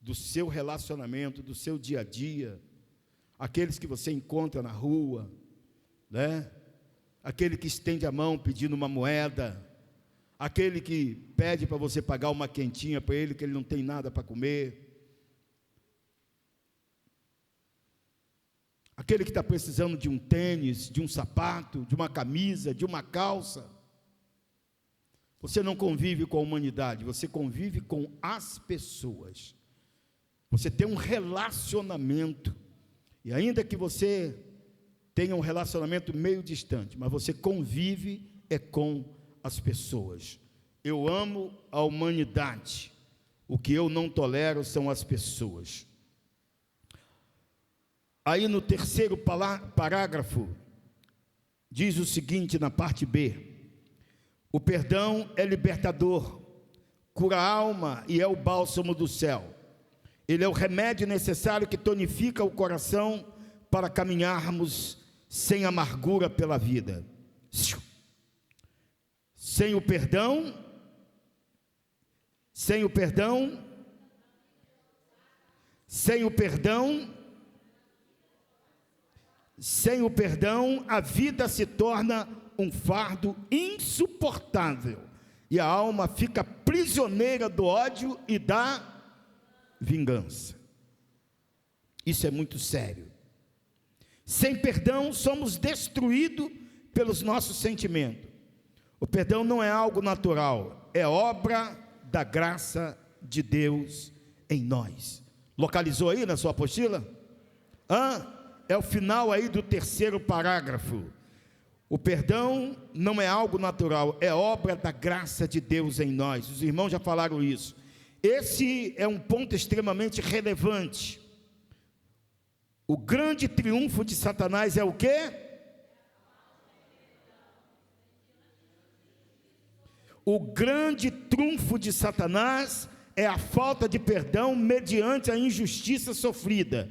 do seu relacionamento, do seu dia a dia, aqueles que você encontra na rua, né? Aquele que estende a mão pedindo uma moeda, aquele que pede para você pagar uma quentinha para ele, que ele não tem nada para comer, aquele que está precisando de um tênis, de um sapato, de uma camisa, de uma calça. Você não convive com a humanidade, você convive com as pessoas. Você tem um relacionamento, e ainda que você tenha um relacionamento meio distante, mas você convive com as pessoas. Eu amo a humanidade, o que eu não tolero são as pessoas. Aí no terceiro parágrafo, diz o seguinte na parte B, o perdão é libertador, cura a alma e é o bálsamo do céu. Ele é o remédio necessário que tonifica o coração para caminharmos sem amargura pela vida. Sem o perdão, a vida se torna um fardo insuportável e a alma fica prisioneira do ódio e da vingança. Isso é muito sério. Sem perdão, somos destruídos pelos nossos sentimentos. O perdão não é algo natural, é obra da graça de Deus em nós. Localizou aí na sua apostila? É o final aí do terceiro parágrafo. O perdão não é algo natural, é obra da graça de Deus em nós. Os irmãos já falaram isso. Esse é um ponto extremamente relevante. O grande triunfo de Satanás é o quê? O grande trunfo de Satanás é a falta de perdão mediante a injustiça sofrida.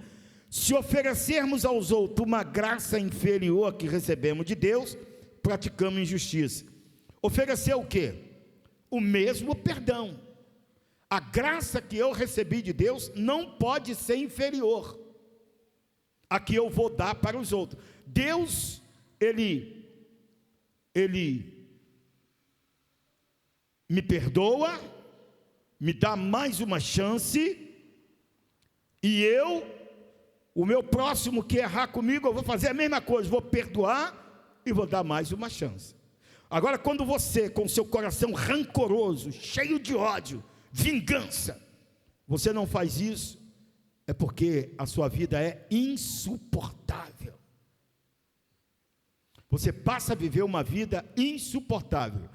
Se oferecermos aos outros uma graça inferior à que recebemos de Deus, praticamos injustiça. Oferecer o quê? O mesmo perdão. A graça que eu recebi de Deus não pode ser inferior. a que eu vou dar para os outros. Deus, Ele me perdoa, me dá mais uma chance, e o meu próximo que errar comigo, eu vou fazer a mesma coisa, vou perdoar e vou dar mais uma chance. Agora, quando você, com seu coração rancoroso, cheio de ódio, vingança, você não faz isso, é porque a sua vida é insuportável. Você passa a viver uma vida insuportável.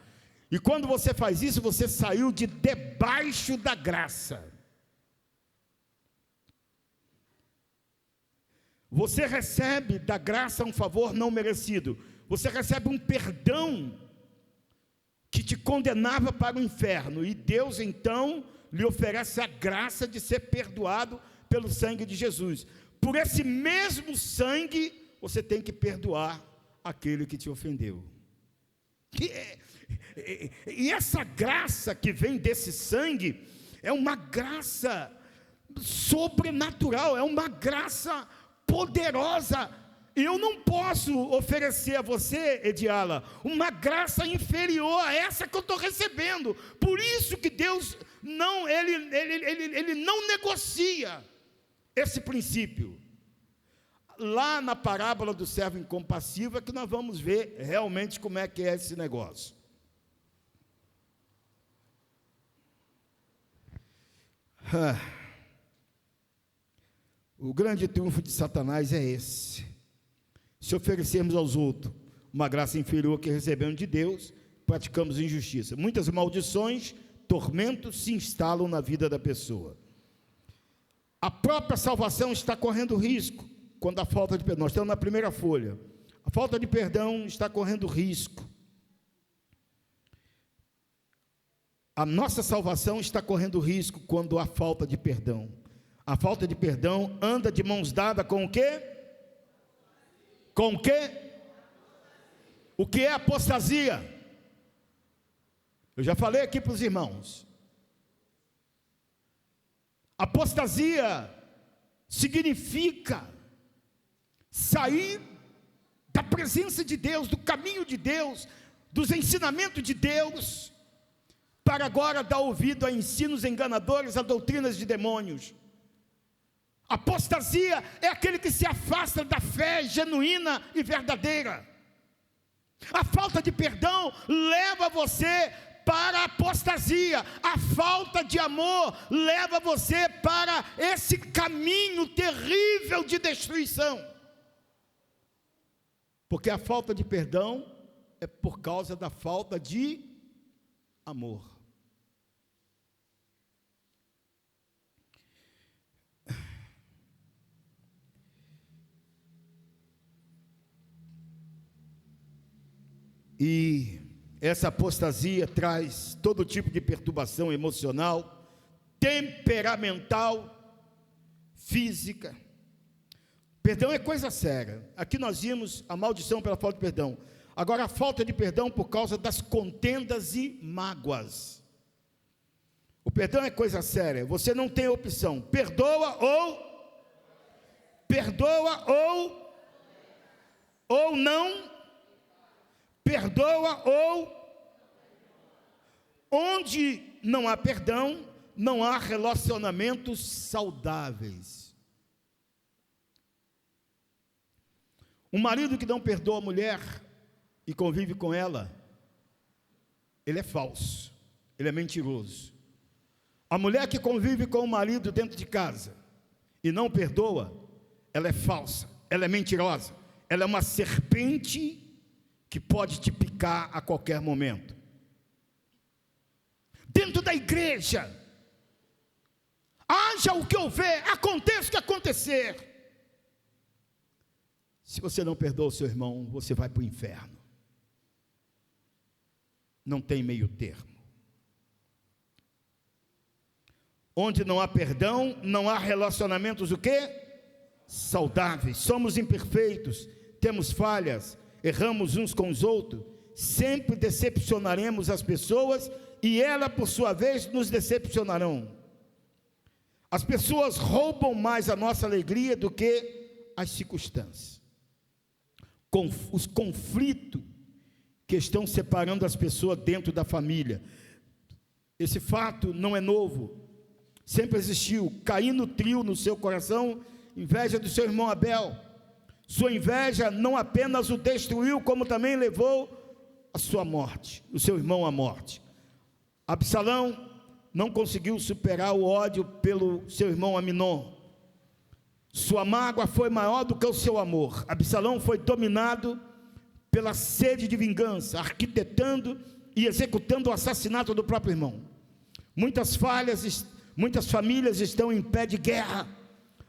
E quando você faz isso, você saiu de debaixo da graça. Você recebe da graça um favor não merecido. Você recebe um perdão que te condenava para o inferno. E Deus então lhe oferece a graça de ser perdoado pelo sangue de Jesus. Por esse mesmo sangue, você tem que perdoar aquele que te ofendeu. E essa graça que vem desse sangue é uma graça sobrenatural, é uma graça poderosa. Eu não posso oferecer a você, Ediala, uma graça inferior a essa que eu estou recebendo. Por isso que Deus não, ele não negocia esse princípio. Lá na parábola do servo incompassível é que nós vamos ver realmente como é que é esse negócio. O grande triunfo de Satanás é esse: se oferecermos aos outros uma graça inferior que recebemos de Deus, praticamos injustiça. Muitas maldições, tormentos se instalam na vida da pessoa. A própria salvação está correndo risco quando a falta de perdão. Nós estamos na primeira folha. A falta de perdão está correndo risco. A nossa salvação está correndo risco quando há falta de perdão. A falta de perdão anda de mãos dadas com o quê? Com o quê? O que é apostasia? Eu já falei aqui para os irmãos. Apostasia significa sair da presença de Deus, do caminho de Deus, dos ensinamentos de Deus, para agora dar ouvido a ensinos enganadores, a doutrinas de demônios. Apostasia é aquele que se afasta da fé genuína e verdadeira. A falta de perdão leva você para a apostasia. A falta de amor leva você para esse caminho terrível de destruição. Porque a falta de perdão é por causa da falta de amor. E essa apostasia traz todo tipo de perturbação emocional, temperamental, física. Perdão é coisa séria. Aqui nós vimos a maldição pela falta de perdão. Agora a falta de perdão por causa das contendas e mágoas. O perdão é coisa séria. Você não tem opção. Perdoa ou não. Perdoa ou. Onde não há perdão, não há relacionamentos saudáveis. Um marido que não perdoa a mulher e convive com ela, ele é falso, ele é mentiroso. A mulher que convive com o marido dentro de casa e não perdoa, ela é falsa, ela é mentirosa, ela é uma serpente que pode te picar a qualquer momento. Dentro da igreja, haja o que houver, aconteça o que acontecer. Se você não perdoa o seu irmão, você vai para o inferno. Não tem meio termo. Onde não há perdão, não há relacionamentos o quê? Saudáveis. Somos imperfeitos, temos falhas, erramos uns com os outros, sempre decepcionaremos as pessoas e elas, por sua vez, nos decepcionarão. As pessoas roubam mais a nossa alegria do que as circunstâncias, os conflitos que estão separando as pessoas dentro da família. Esse fato não é novo, sempre existiu. Caim nutriu no seu coração inveja do seu irmão Abel. Sua inveja não apenas o destruiu, como também levou a sua morte, o seu irmão à morte. Absalão não conseguiu superar o ódio pelo seu irmão Aminon. Sua mágoa foi maior do que o seu amor. Absalão foi dominado pela sede de vingança, arquitetando e executando o assassinato do próprio irmão. Muitas famílias estão em pé de guerra.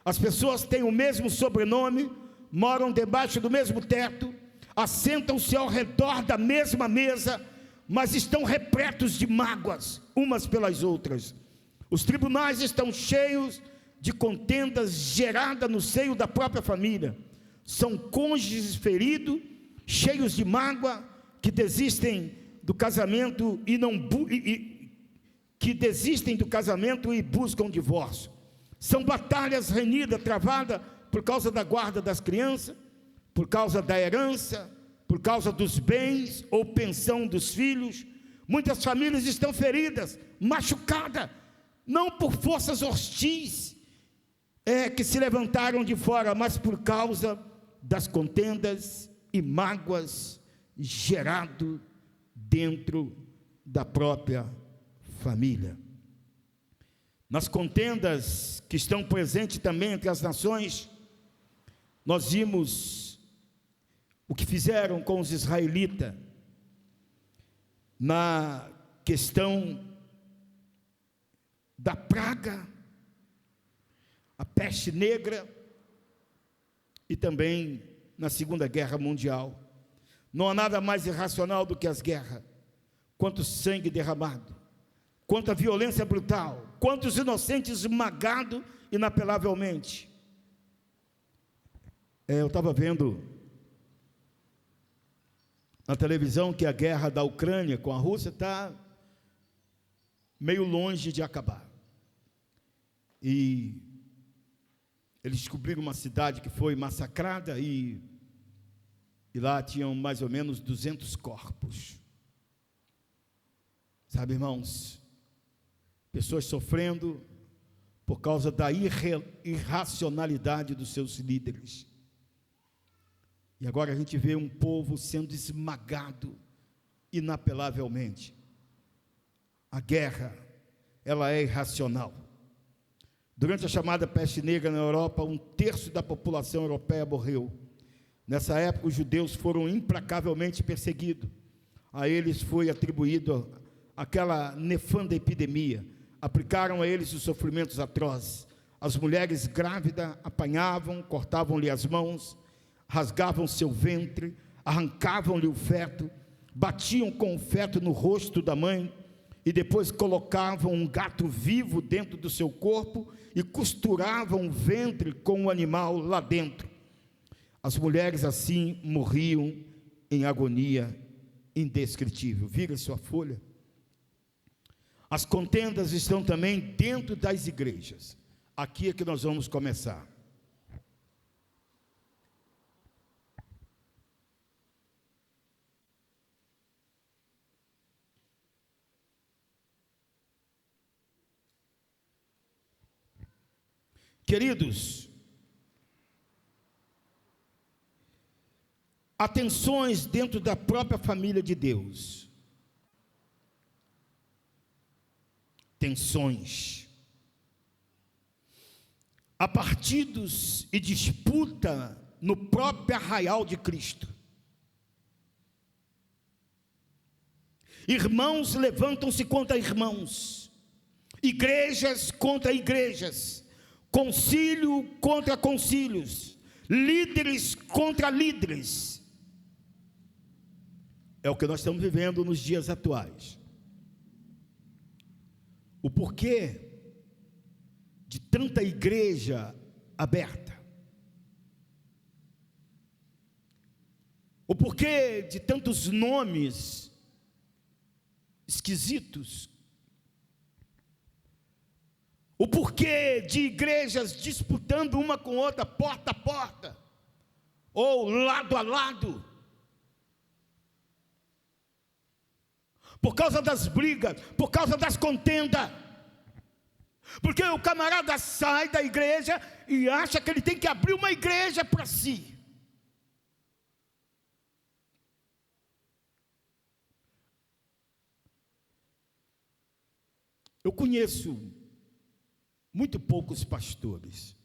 As pessoas têm o mesmo sobrenome, moram debaixo do mesmo teto, assentam-se ao redor da mesma mesa, mas estão repletos de mágoas umas pelas outras. Os tribunais estão cheios de contendas geradas no seio da própria família. São cônjuges feridos, cheios de mágoa, que desistem do casamento e buscam divórcio. São batalhas renhidas, travadas por causa da guarda das crianças, por causa da herança, por causa dos bens ou pensão dos filhos. Muitas famílias estão feridas, machucadas, não por forças hostis que se levantaram de fora, mas por causa das contendas e mágoas gerado dentro da própria família. Nas contendas que estão presentes também entre as nações, nós vimos o que fizeram com os israelitas na questão da praga, a peste negra, e também na Segunda Guerra Mundial. Não há nada mais irracional do que as guerras. Quanto sangue derramado, quanta violência brutal, quantos inocentes esmagados inapelavelmente. Eu estava vendo na televisão que a guerra da Ucrânia com a Rússia está meio longe de acabar. E eles descobriram uma cidade que foi massacrada e lá tinham mais ou menos 200 corpos. Sabe, irmãos, pessoas sofrendo por causa da irracionalidade dos seus líderes. E agora a gente vê um povo sendo esmagado inapelavelmente. A guerra, ela é irracional. Durante a chamada peste negra na Europa, 1/3 da população europeia morreu. Nessa época, os judeus foram implacavelmente perseguidos. A eles foi atribuído aquela nefanda epidemia. Aplicaram a eles os sofrimentos atrozes. As mulheres grávidas apanhavam, cortavam-lhe as mãos, rasgavam seu ventre, arrancavam-lhe o feto, batiam com o feto no rosto da mãe e depois colocavam um gato vivo dentro do seu corpo e costuravam o ventre com o animal lá dentro. As mulheres assim morriam em agonia indescritível. Vira sua folha. As contendas estão também dentro das igrejas. Aqui é que nós vamos começar. Queridos, há tensões dentro da própria família de Deus. Tensões. Há partidos e disputa no próprio arraial de Cristo. Irmãos levantam-se contra irmãos, igrejas contra igrejas, concílio contra concílios, líderes contra líderes. É o que nós estamos vivendo nos dias atuais. O porquê de tanta igreja aberta? O porquê de tantos nomes esquisitos? O porquê de igrejas disputando uma com outra, porta a porta, ou lado a lado, por causa das brigas, por causa das contendas, porque o camarada sai da igreja e acha que ele tem que abrir uma igreja para si. Eu conheço muito poucos pastores.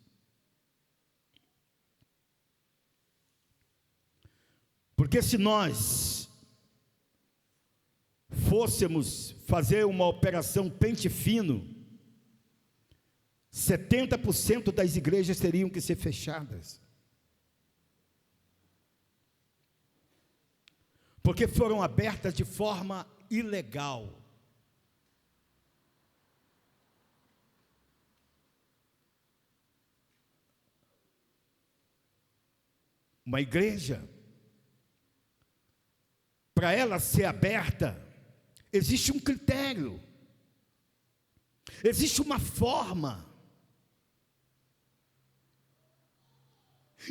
Porque se nós fôssemos fazer uma operação pente fino, 70% das igrejas teriam que ser fechadas. Porque foram abertas de forma ilegal. Uma igreja, para ela ser aberta, existe um critério, existe uma forma,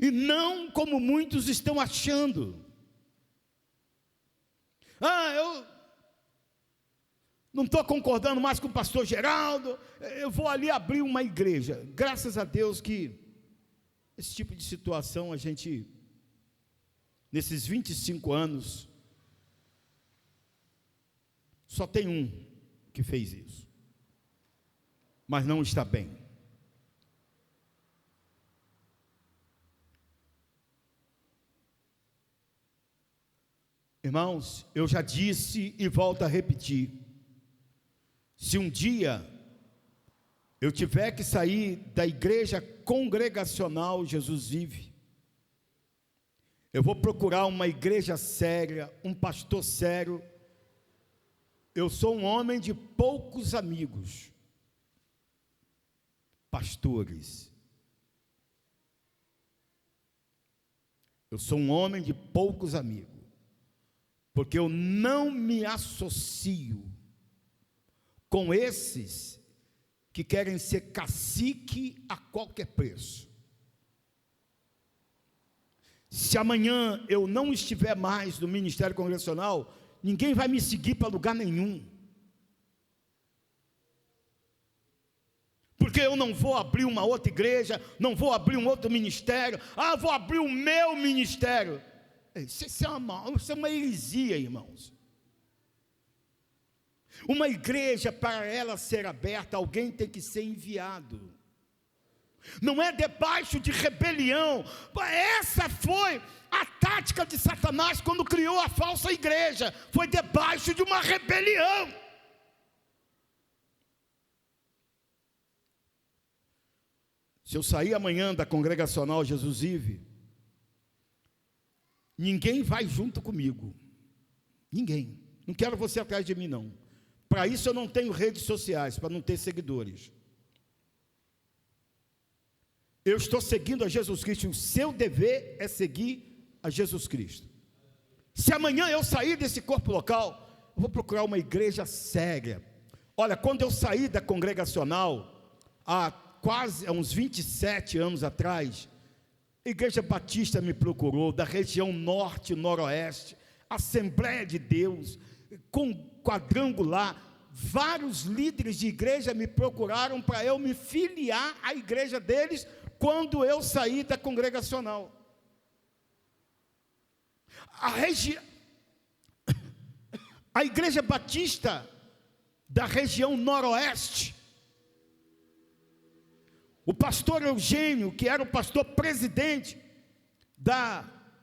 e não como muitos estão achando. Eu não estou concordando mais com o pastor Geraldo, eu vou ali abrir uma igreja. Graças a Deus que esse tipo de situação a gente, nesses 25 anos, só tem um que fez isso, mas não está bem. Irmãos, eu já disse e volto a repetir: se um dia eu tiver que sair da igreja congregacional Jesus Vive, eu vou procurar uma igreja séria, um pastor sério. Eu sou um homem de poucos amigos, pastores. Eu sou um homem de poucos amigos, porque eu não me associo com esses que querem ser cacique a qualquer preço. Se amanhã eu não estiver mais no ministério congregacional, ninguém vai me seguir para lugar nenhum, porque eu não vou abrir uma outra igreja, não vou abrir um outro ministério. Vou abrir o meu ministério. Isso é uma heresia, irmãos. Uma igreja, para ela ser aberta, alguém tem que ser enviado. Não é debaixo de rebelião. Essa foi a tática de Satanás quando criou a falsa igreja. Foi debaixo de uma rebelião. Se eu sair amanhã da congregacional Jesus Vive, ninguém vai junto comigo. Ninguém. Não quero você atrás de mim, não. Para isso eu não tenho redes sociais, para não ter seguidores. Eu estou seguindo a Jesus Cristo. O seu dever é seguir a Jesus Cristo. Se amanhã eu sair desse corpo local, eu vou procurar uma igreja séria. Olha, quando eu saí da congregacional, há uns 27 anos atrás, a Igreja Batista me procurou, da região norte e noroeste, Assembleia de Deus, com quadrangular. Vários líderes de igreja me procuraram para eu me filiar à igreja deles, quando eu saí da congregacional. A Igreja Batista da região noroeste, o pastor Eugênio, que era o pastor presidente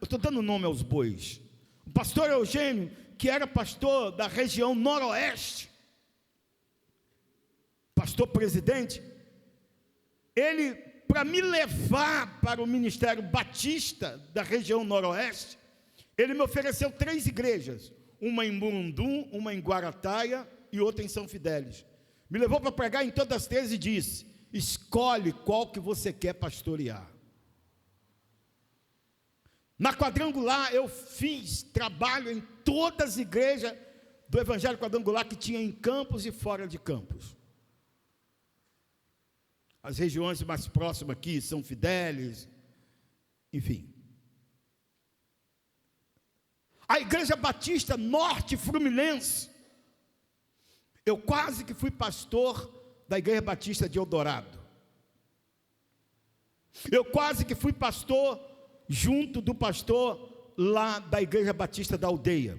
eu estou dando nome aos bois, o pastor Eugênio, que era pastor da região noroeste, pastor presidente, ele, para me levar para o ministério batista da região noroeste, ele me ofereceu 3 igrejas, uma em Murundum, uma em Guarataia e outra em São Fidélis. Me levou para pregar em todas as 3 e disse: escolhe qual que você quer pastorear. Na quadrangular eu fiz trabalho em todas as igrejas do Evangelho Quadrangular que tinha em Campos e fora de Campos. As regiões mais próximas aqui, São Fidélis, enfim. A Igreja Batista Norte Fluminense. Eu quase que fui pastor da Igreja Batista de Eldorado. Eu quase que fui pastor junto do pastor lá da Igreja Batista da Aldeia.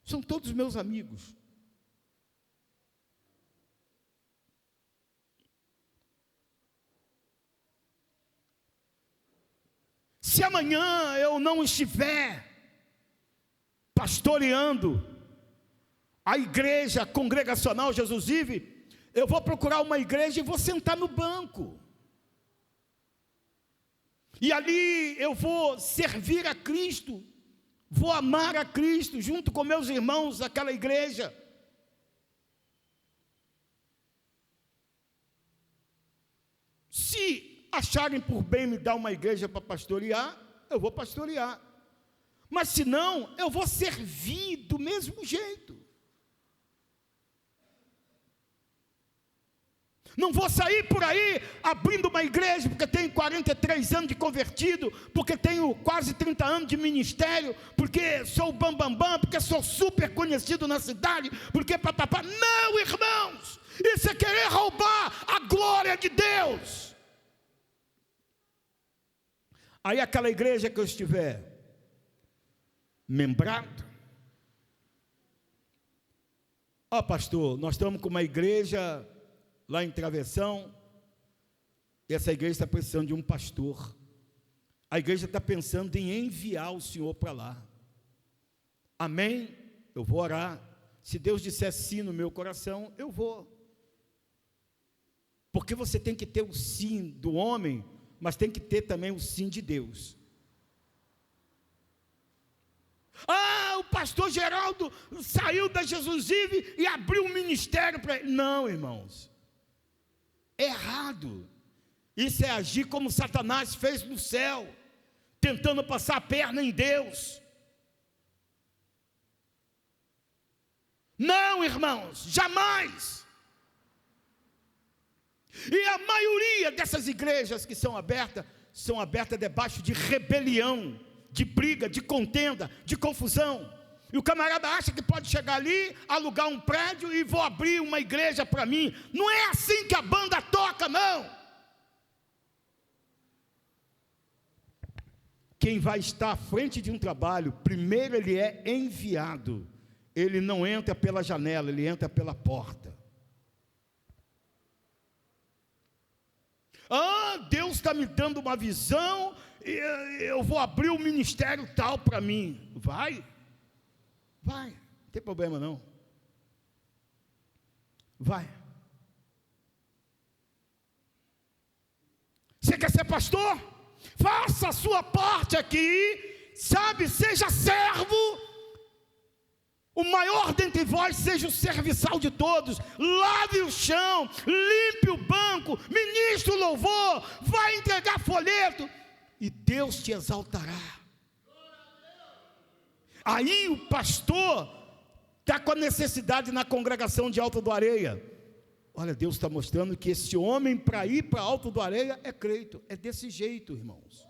São todos meus amigos. Se amanhã eu não estiver pastoreando a igreja congregacional Jesus Vive, eu vou procurar uma igreja e vou sentar no banco. E ali eu vou servir a Cristo, vou amar a Cristo, junto com meus irmãos daquela igreja. Se acharem por bem me dar uma igreja para pastorear, eu vou pastorear. Mas se não, eu vou servir do mesmo jeito. Não vou sair por aí abrindo uma igreja porque tenho 43 anos de convertido, porque tenho quase 30 anos de ministério, porque sou o bambambam, porque sou super conhecido na cidade, porque papapá. Não, irmãos, isso é querer roubar a glória de Deus. Aí aquela igreja que eu estiver membrado, ó pastor, nós estamos com uma igreja lá em Travessão, e essa igreja está precisando de um pastor. A igreja está pensando em enviar o senhor para lá. Amém? Eu vou orar. Se Deus disser sim no meu coração, eu vou. Porque você tem que ter o sim do homem, mas tem que ter também o sim de Deus. Ah, o pastor Geraldo saiu da Jesus Vive e abriu um ministério para ele. Não, irmãos. Errado. Isso é agir como Satanás fez no céu, tentando passar a perna em Deus. Não, irmãos, jamais. E a maioria dessas igrejas que são abertas debaixo de rebelião, de briga, de contenda, de confusão. E o camarada acha que pode chegar ali, alugar um prédio e vou abrir uma igreja para mim. Não é assim que a banda toca, não. Quem vai estar à frente de um trabalho, primeiro ele é enviado. Ele não entra pela janela, ele entra pela porta. Ah, Deus está me dando uma visão, eu vou abrir um ministério tal para mim. Vai, não tem problema não. Vai. Você quer ser pastor? Faça a sua parte aqui, sabe, seja servo. O maior dentre vós seja o serviçal de todos. Lave o chão, limpe o banco, ministre o louvor, vai entregar folheto, e Deus te exaltará. Aí o pastor está com a necessidade na congregação de Alto do Areia. Olha, Deus está mostrando que esse homem para ir para Alto do Areia é crente. É desse jeito, irmãos.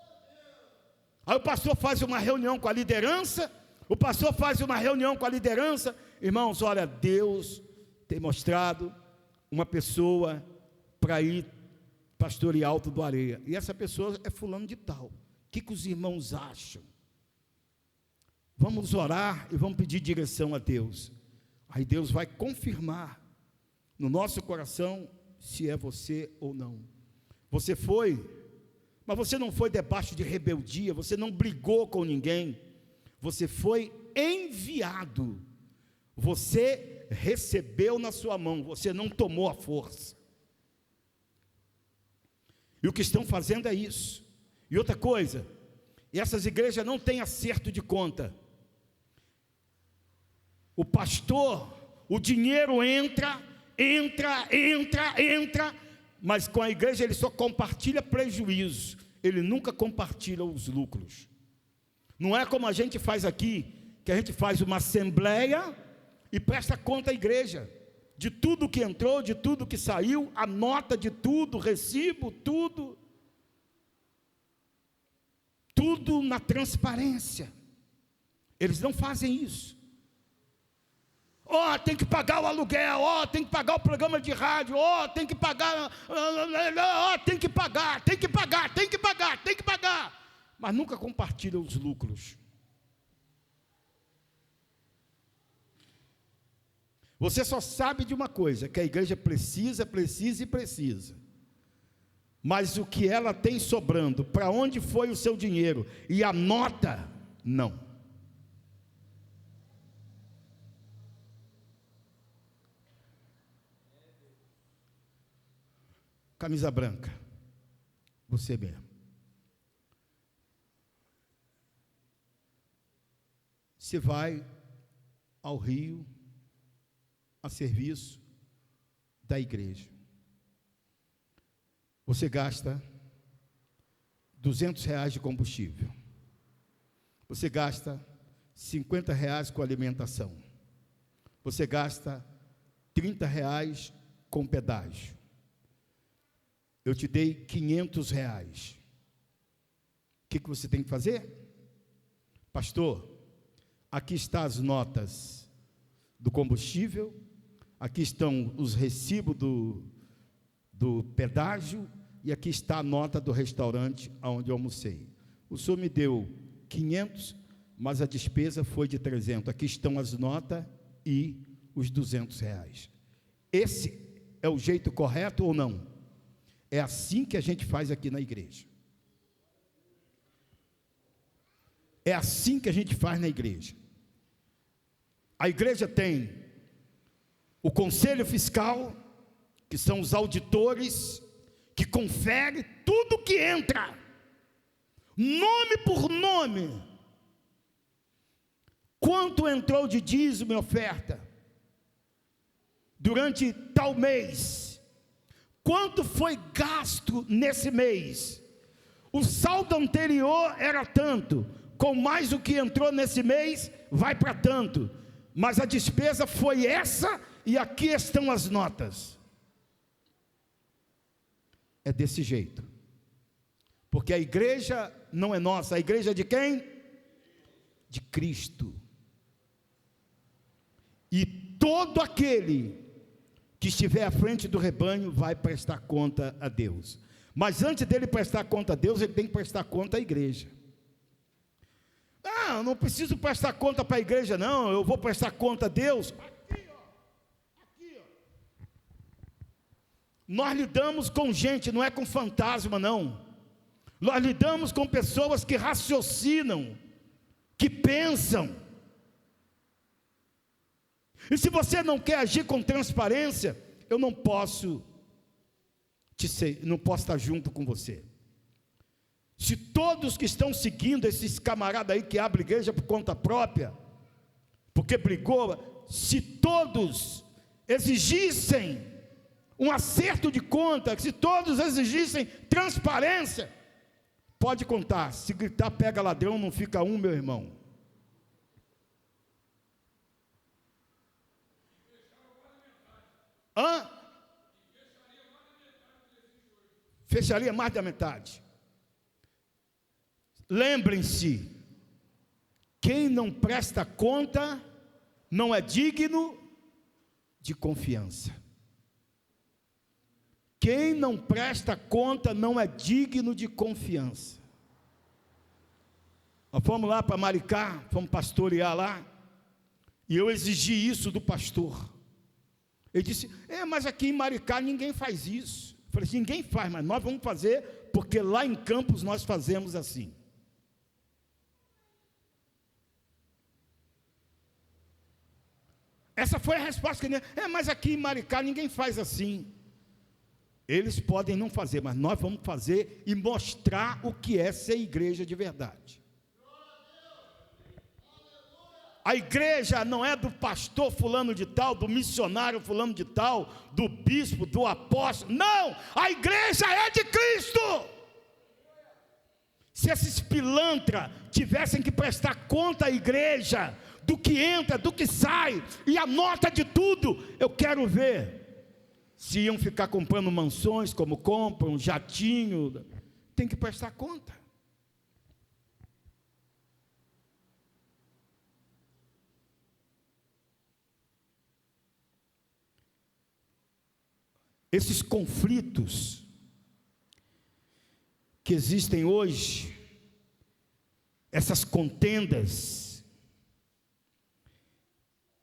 Aí o pastor faz uma reunião com a liderança. Irmãos, olha, Deus tem mostrado uma pessoa para ir pastorear Alto do Areia. E essa pessoa é fulano de tal. O que os irmãos acham? Vamos orar e vamos pedir direção a Deus. Aí Deus vai confirmar no nosso coração se é você ou não. Você foi, mas você não foi debaixo de rebeldia, você não brigou com ninguém, você foi enviado, você recebeu na sua mão, você não tomou a força. E o que estão fazendo é isso. E outra coisa, essas igrejas não têm acerto de conta. O pastor, o dinheiro entra, mas com a igreja ele só compartilha prejuízo, ele nunca compartilha os lucros. Não é como a gente faz aqui, que a gente faz uma assembleia e presta conta à igreja. de tudo que entrou, de tudo que saiu, a nota de tudo, recibo, tudo. Tudo na transparência. Eles não fazem isso. Tem que pagar o aluguel, tem que pagar o programa de rádio, tem que pagar, tem que pagar. Mas nunca compartilham os lucros. Você só sabe de uma coisa, que a igreja precisa. Mas o que ela tem sobrando, para onde foi o seu dinheiro, e a nota, não. Camisa branca, você mesmo. Você vai ao Rio a serviço da igreja. Você gasta R$200 de combustível. Você gasta R$50 com alimentação. Você gasta R$30 com pedágio. Eu te dei R$500. O que você tem que fazer? Pastor, aqui estão as notas do combustível, aqui estão os recibos do pedágio, e aqui está a nota do restaurante onde eu almocei. O senhor me deu 500, mas a despesa foi de 300. Aqui estão as notas e os R$200. Esse é o jeito correto ou não? É assim que a gente faz aqui na igreja. É assim que a gente faz na igreja. A igreja tem o conselho fiscal, que são os auditores, que confere tudo que entra, nome por nome. Quanto entrou de dízimo e oferta durante tal mês? Quanto foi gasto nesse mês? O saldo anterior era tanto, com mais o que entrou nesse mês, vai para tanto. Mas a despesa foi essa, e aqui estão as notas. É desse jeito. Porque a igreja não é nossa, a igreja é de quem? De Cristo. E todo aquele que estiver à frente do rebanho vai prestar conta a Deus. Mas antes dele prestar conta a Deus, ele tem que prestar conta à igreja. Eu não preciso prestar conta para a igreja, não. Eu vou prestar conta a Deus. Aqui, ó. Nós lidamos com gente, não é com fantasma, não. Nós lidamos com pessoas que raciocinam, que pensam. E se você não quer agir com transparência, eu não posso estar junto com você. Se todos que estão seguindo esses camaradas aí que abrem igreja por conta própria, porque brigou, se todos exigissem um acerto de conta, se todos exigissem transparência, pode contar, se gritar pega ladrão, não fica um, meu irmão. Fecharia mais da metade. Lembrem-se, quem não presta conta não é digno de confiança. Quem não presta conta não é digno de confiança. Nós fomos lá para Maricá, fomos pastorear lá, e eu exigi isso do pastor. Ele disse, mas aqui em Maricá ninguém faz isso. Eu falei assim, ninguém faz, mas nós vamos fazer, porque lá em Campos nós fazemos assim. Essa foi a resposta que ele deu. Mas aqui em Maricá ninguém faz assim. Eles podem não fazer, mas nós vamos fazer e mostrar o que é ser igreja de verdade. A igreja não é do pastor fulano de tal, do missionário fulano de tal, do bispo, do apóstolo. Não, a igreja é de Cristo. Se esses pilantras tivessem que prestar conta à igreja do que entra, do que sai, e a nota de tudo. Eu quero ver se iam ficar comprando mansões como compram, jatinho. Tem que prestar conta. Esses conflitos que existem hoje, essas contendas,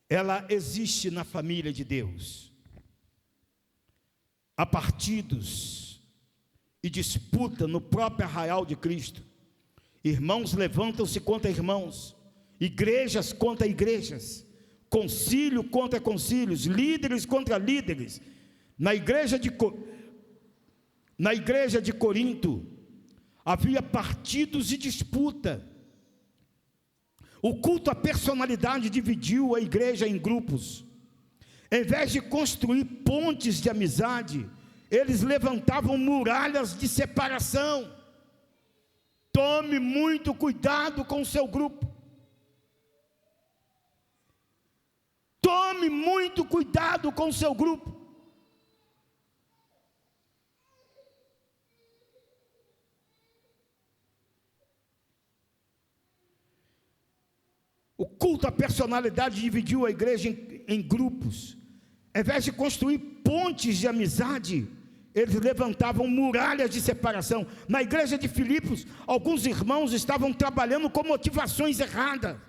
ela existe na família de Deus. Há partidos e disputa no próprio arraial de Cristo. Irmãos levantam-se contra irmãos, igrejas contra igrejas, concílio contra concílios, líderes contra líderes. Na igreja de Corinto, havia partidos e disputa. O culto à personalidade dividiu a igreja em grupos. Em vez de construir pontes de amizade, eles levantavam muralhas de separação. Tome muito cuidado com o seu grupo. Tome muito cuidado com o seu grupo. O culto à personalidade dividiu a igreja em grupos. Ao invés de construir pontes de amizade, eles levantavam muralhas de separação. Na igreja de Filipos, alguns irmãos estavam trabalhando com motivações erradas.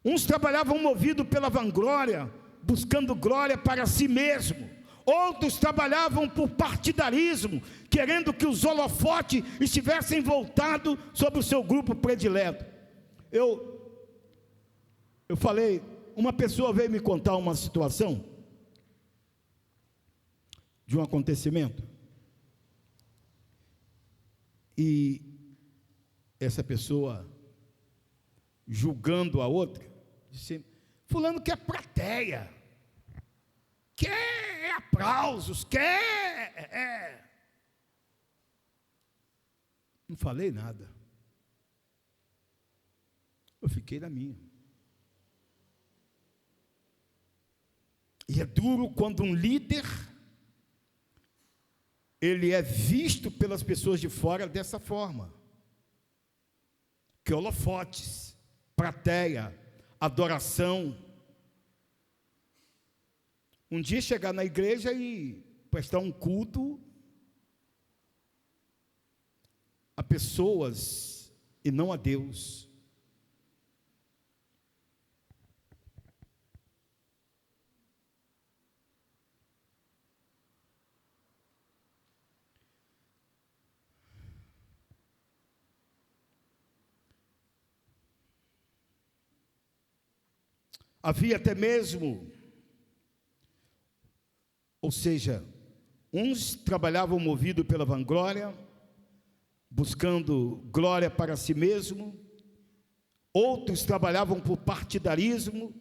Uns trabalhavam movidos pela vanglória, buscando glória para si mesmo. Outros trabalhavam por partidarismo, querendo que os holofotes estivessem voltados sobre o seu grupo predileto. Eu falei, uma pessoa veio me contar uma situação de um acontecimento, e essa pessoa, julgando a outra, disse: fulano quer plateia, quer aplausos, quer... Não falei nada, eu fiquei na minha. E é duro quando um líder, ele é visto pelas pessoas de fora dessa forma. Que holofotes, plateia, adoração. Um dia chegar na igreja e prestar um culto a pessoas e não a Deus. Havia até mesmo, ou seja, uns trabalhavam movidos pela vanglória, buscando glória para si mesmo, outros trabalhavam por partidarismo,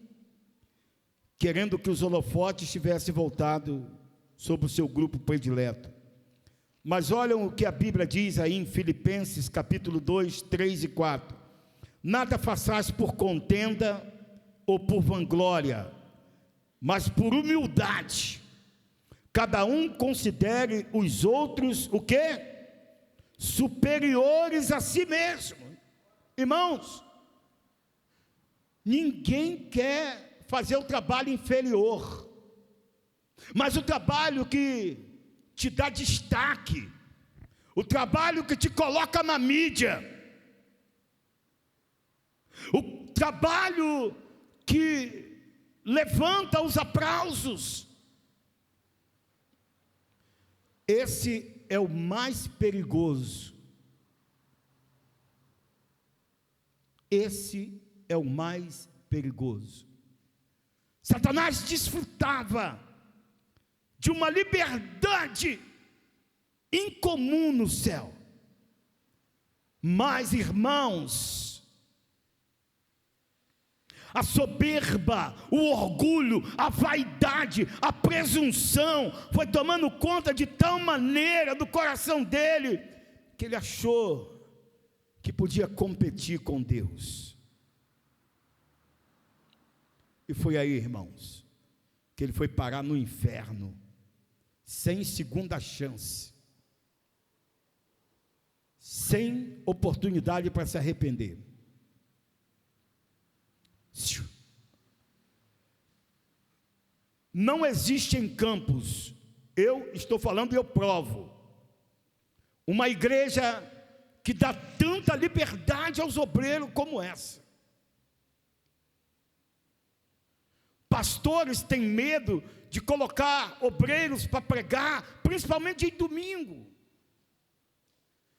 querendo que os holofotes estivessem voltados sobre o seu grupo predileto. Mas olham o que a Bíblia diz aí em Filipenses capítulo 2, 3 e 4. Nada façais por contenda ou por vanglória, mas por humildade. Cada um considere os outros o quê? Superiores a si mesmo. Irmãos, ninguém quer fazer o trabalho inferior, mas o trabalho que te dá destaque, o trabalho que te coloca na mídia, o trabalho que levanta os aplausos, esse é o mais perigoso. Esse é o mais perigoso. Satanás desfrutava de uma liberdade incomum no céu. Mas, irmãos, a soberba, o orgulho, a vaidade, a presunção foi tomando conta de tal maneira do coração dele, que ele achou que podia competir com Deus. E foi aí, irmãos, que ele foi parar no inferno, sem segunda chance, sem oportunidade para se arrepender. Não existe em Campos, eu estou falando e eu provo, uma igreja que dá tanta liberdade aos obreiros como essa. Pastores têm medo de colocar obreiros para pregar, principalmente em domingo.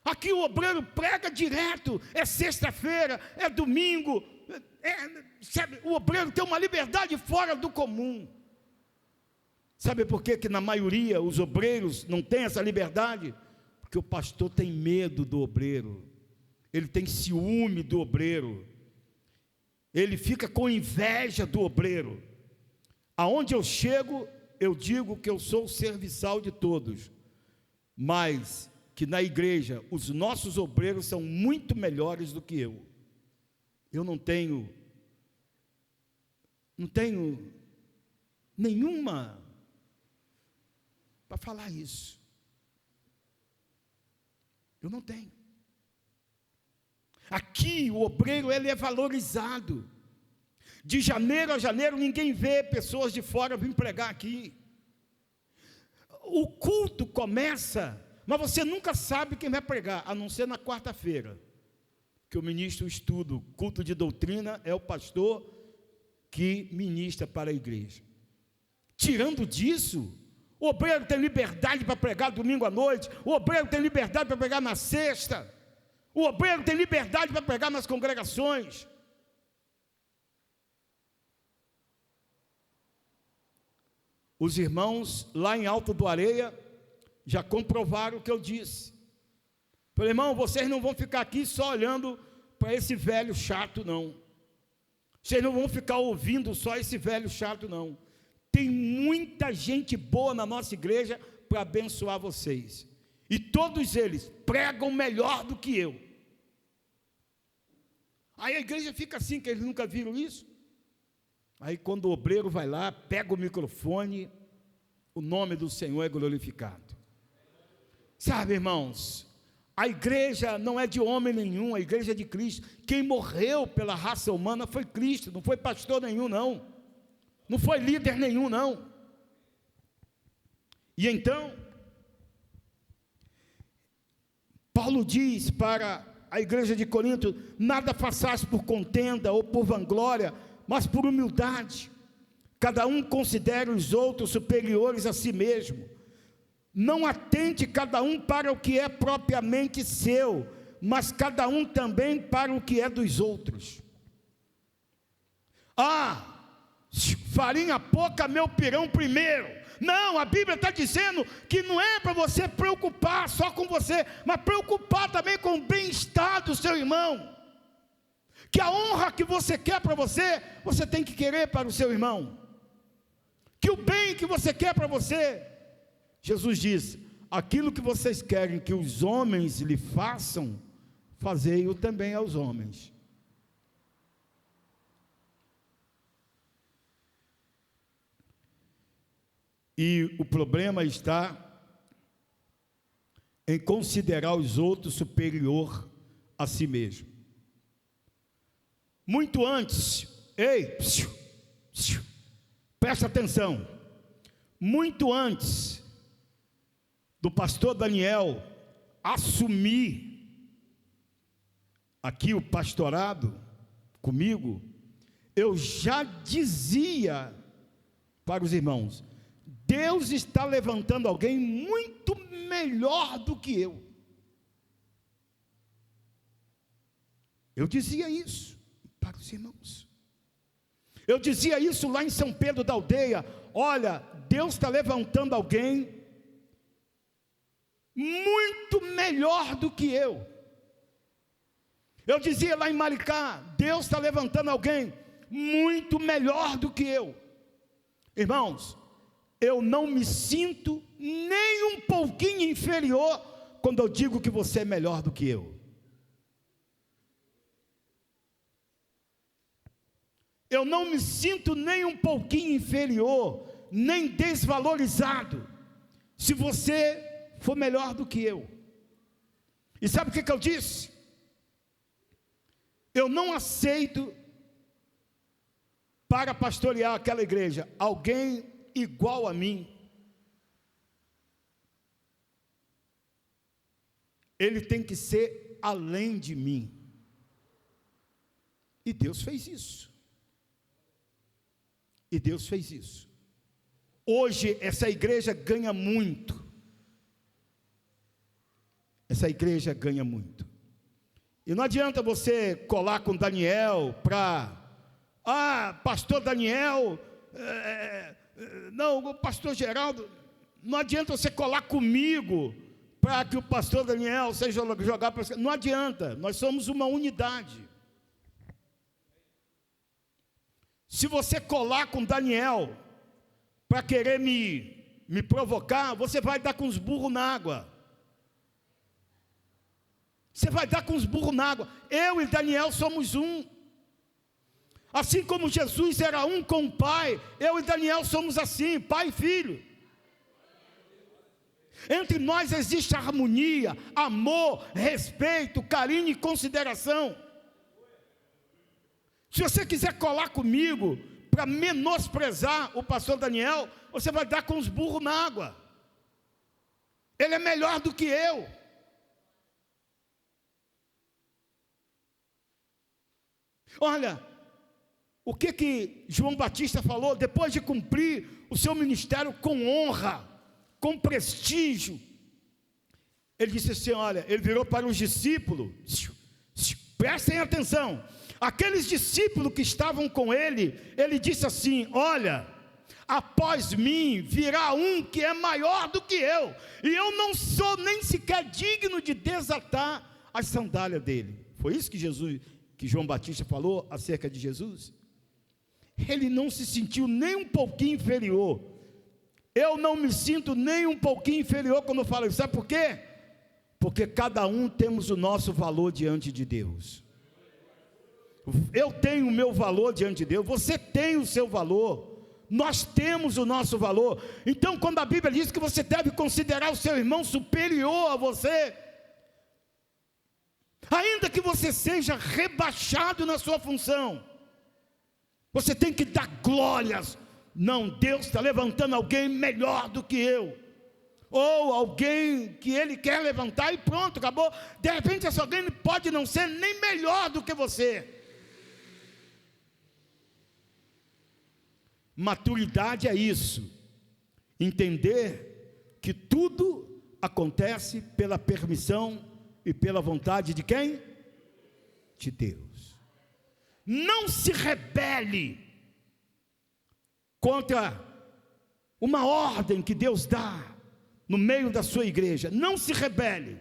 Aqui o obreiro prega direto, é sexta-feira, é domingo, sabe, o obreiro tem uma liberdade fora do comum. Sabe por que na maioria os obreiros não têm essa liberdade? Porque o pastor tem medo do obreiro, ele tem ciúme do obreiro, ele fica com inveja do obreiro. Aonde eu chego, eu digo que eu sou o serviçal de todos, mas que na igreja os nossos obreiros são muito melhores do que eu. Eu não tenho nenhuma para falar isso. Eu não tenho. Aqui o obreiro ele é valorizado. De janeiro a janeiro ninguém vê pessoas de fora vir pregar aqui. O culto começa, mas você nunca sabe quem vai pregar, a não ser na quarta-feira, que eu ministro o estudo, culto de doutrina, é o pastor que ministra para a igreja. Tirando disso, o obreiro tem liberdade para pregar domingo à noite, o obreiro tem liberdade para pregar na sexta, o obreiro tem liberdade para pregar nas congregações. Os irmãos lá em Alto do Areia já comprovaram o que eu disse. Falei, irmão, vocês não vão ficar aqui só olhando para esse velho chato, não. Vocês não vão ficar ouvindo só esse velho chato, não. Tem muita gente boa na nossa igreja para abençoar vocês. E todos eles pregam melhor do que eu. Aí a igreja fica assim, que eles nunca viram isso. Aí quando o obreiro vai lá, pega o microfone, o nome do Senhor é glorificado. Sabe, irmãos, a igreja não é de homem nenhum, a igreja é de Cristo. Quem morreu pela raça humana foi Cristo, não foi pastor nenhum, não. Não foi líder nenhum, não. E então, Paulo diz para a igreja de Corinto: nada façais por contenda ou por vanglória, mas por humildade. Cada um considere os outros superiores a si mesmo. Não atente cada um para o que é propriamente seu, mas cada um também para o que é dos outros. Farinha pouca, meu pirão primeiro. Não, a Bíblia está dizendo que não é para você preocupar só com você, mas preocupar também com o bem-estar do seu irmão. Que a honra que você quer para você, você tem que querer para o seu irmão. Que o bem que você quer para você, Jesus diz: aquilo que vocês querem que os homens lhe façam, fazei-o também aos homens. E o problema está em considerar os outros superior a si mesmo. Muito antes, presta atenção, muito antes do pastor Daniel assumir aqui o pastorado comigo, eu já dizia para os irmãos: Deus está levantando alguém muito melhor do que eu. Eu dizia isso para os irmãos. Eu dizia isso lá em São Pedro da Aldeia: olha, Deus está levantando alguém muito melhor do que eu. Eu dizia lá em Maricá: Deus está levantando alguém muito melhor do que eu. Irmãos, eu não me sinto nem um pouquinho inferior quando eu digo que você é melhor do que eu. eu não me sinto nem um pouquinho inferior, nem desvalorizado, se você for melhor do que eu. E sabe o que eu disse? Eu não aceito para pastorear aquela igreja alguém igual a mim. Ele tem que ser além de mim. E Deus fez isso. E Deus fez isso. Hoje essa igreja ganha muito. Essa igreja ganha muito. E não adianta você colar com Daniel para... pastor Daniel... não, o pastor Geraldo... Não adianta você colar comigo para que o pastor Daniel seja jogado para... Não adianta, nós somos uma unidade. Se você colar com Daniel para querer me provocar, você vai dar com os burros na água. Você vai dar com os burros na água. Eu e Daniel somos um. Assim como Jesus era um com o Pai, eu e Daniel somos assim, pai e filho. Entre nós existe harmonia, amor, respeito, carinho e consideração. Se você quiser colar comigo para menosprezar o pastor Daniel, você vai dar com os burros na água. Ele é melhor do que eu. Olha, o que João Batista falou depois de cumprir o seu ministério com honra, com prestígio? Ele disse assim, olha, ele virou para os discípulos, prestem atenção, aqueles discípulos que estavam com ele, ele disse assim, olha, após mim virá um que é maior do que eu, e eu não sou nem sequer digno de desatar as sandálias dele. Foi isso que João Batista falou acerca de Jesus? Ele não se sentiu nem um pouquinho inferior. Eu não me sinto nem um pouquinho inferior quando eu falo isso. Sabe por quê? Porque cada um temos o nosso valor diante de Deus. Eu tenho o meu valor diante de Deus, você tem o seu valor, nós temos o nosso valor. Então quando a Bíblia diz que você deve considerar o seu irmão superior a você, ainda que você seja rebaixado na sua função, você tem que dar glórias. Não, Deus está levantando alguém melhor do que eu, ou alguém que Ele quer levantar e pronto, acabou. De repente esse alguém pode não ser nem melhor do que você. Maturidade é isso, entender que tudo acontece pela permissão e pela vontade de quem? De Deus. Não se rebele contra uma ordem que Deus dá no meio da sua igreja. Não se rebele.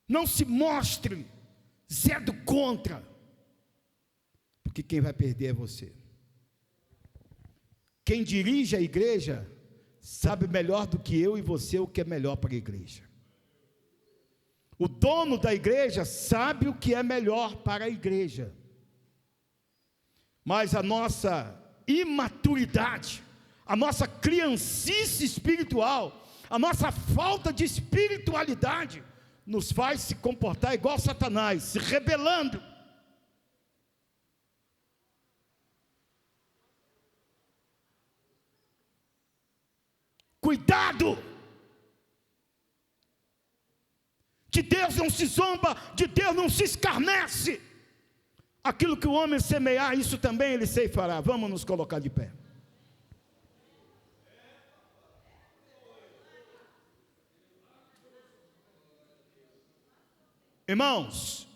Não se mostre Zé do contra, porque quem vai perder é você. Quem dirige a igreja sabe melhor do que eu e você o que é melhor para a igreja. O dono da igreja sabe o que é melhor para a igreja. Mas a nossa imaturidade, a nossa criancice espiritual, a nossa falta de espiritualidade nos faz se comportar igual Satanás, se rebelando. Cuidado! De Deus não se zomba, de Deus não se escarnece. Aquilo que o homem semear, isso também ele ceifará. Vamos nos colocar de pé. Irmãos,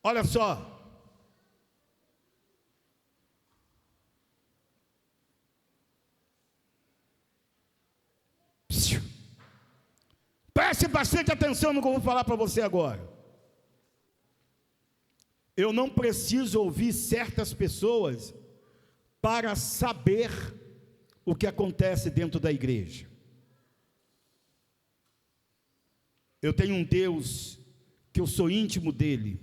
olha só. Preste bastante atenção no que eu vou falar para você agora. Eu não preciso ouvir certas pessoas para saber o que acontece dentro da igreja. Eu tenho um Deus que que eu sou íntimo dele.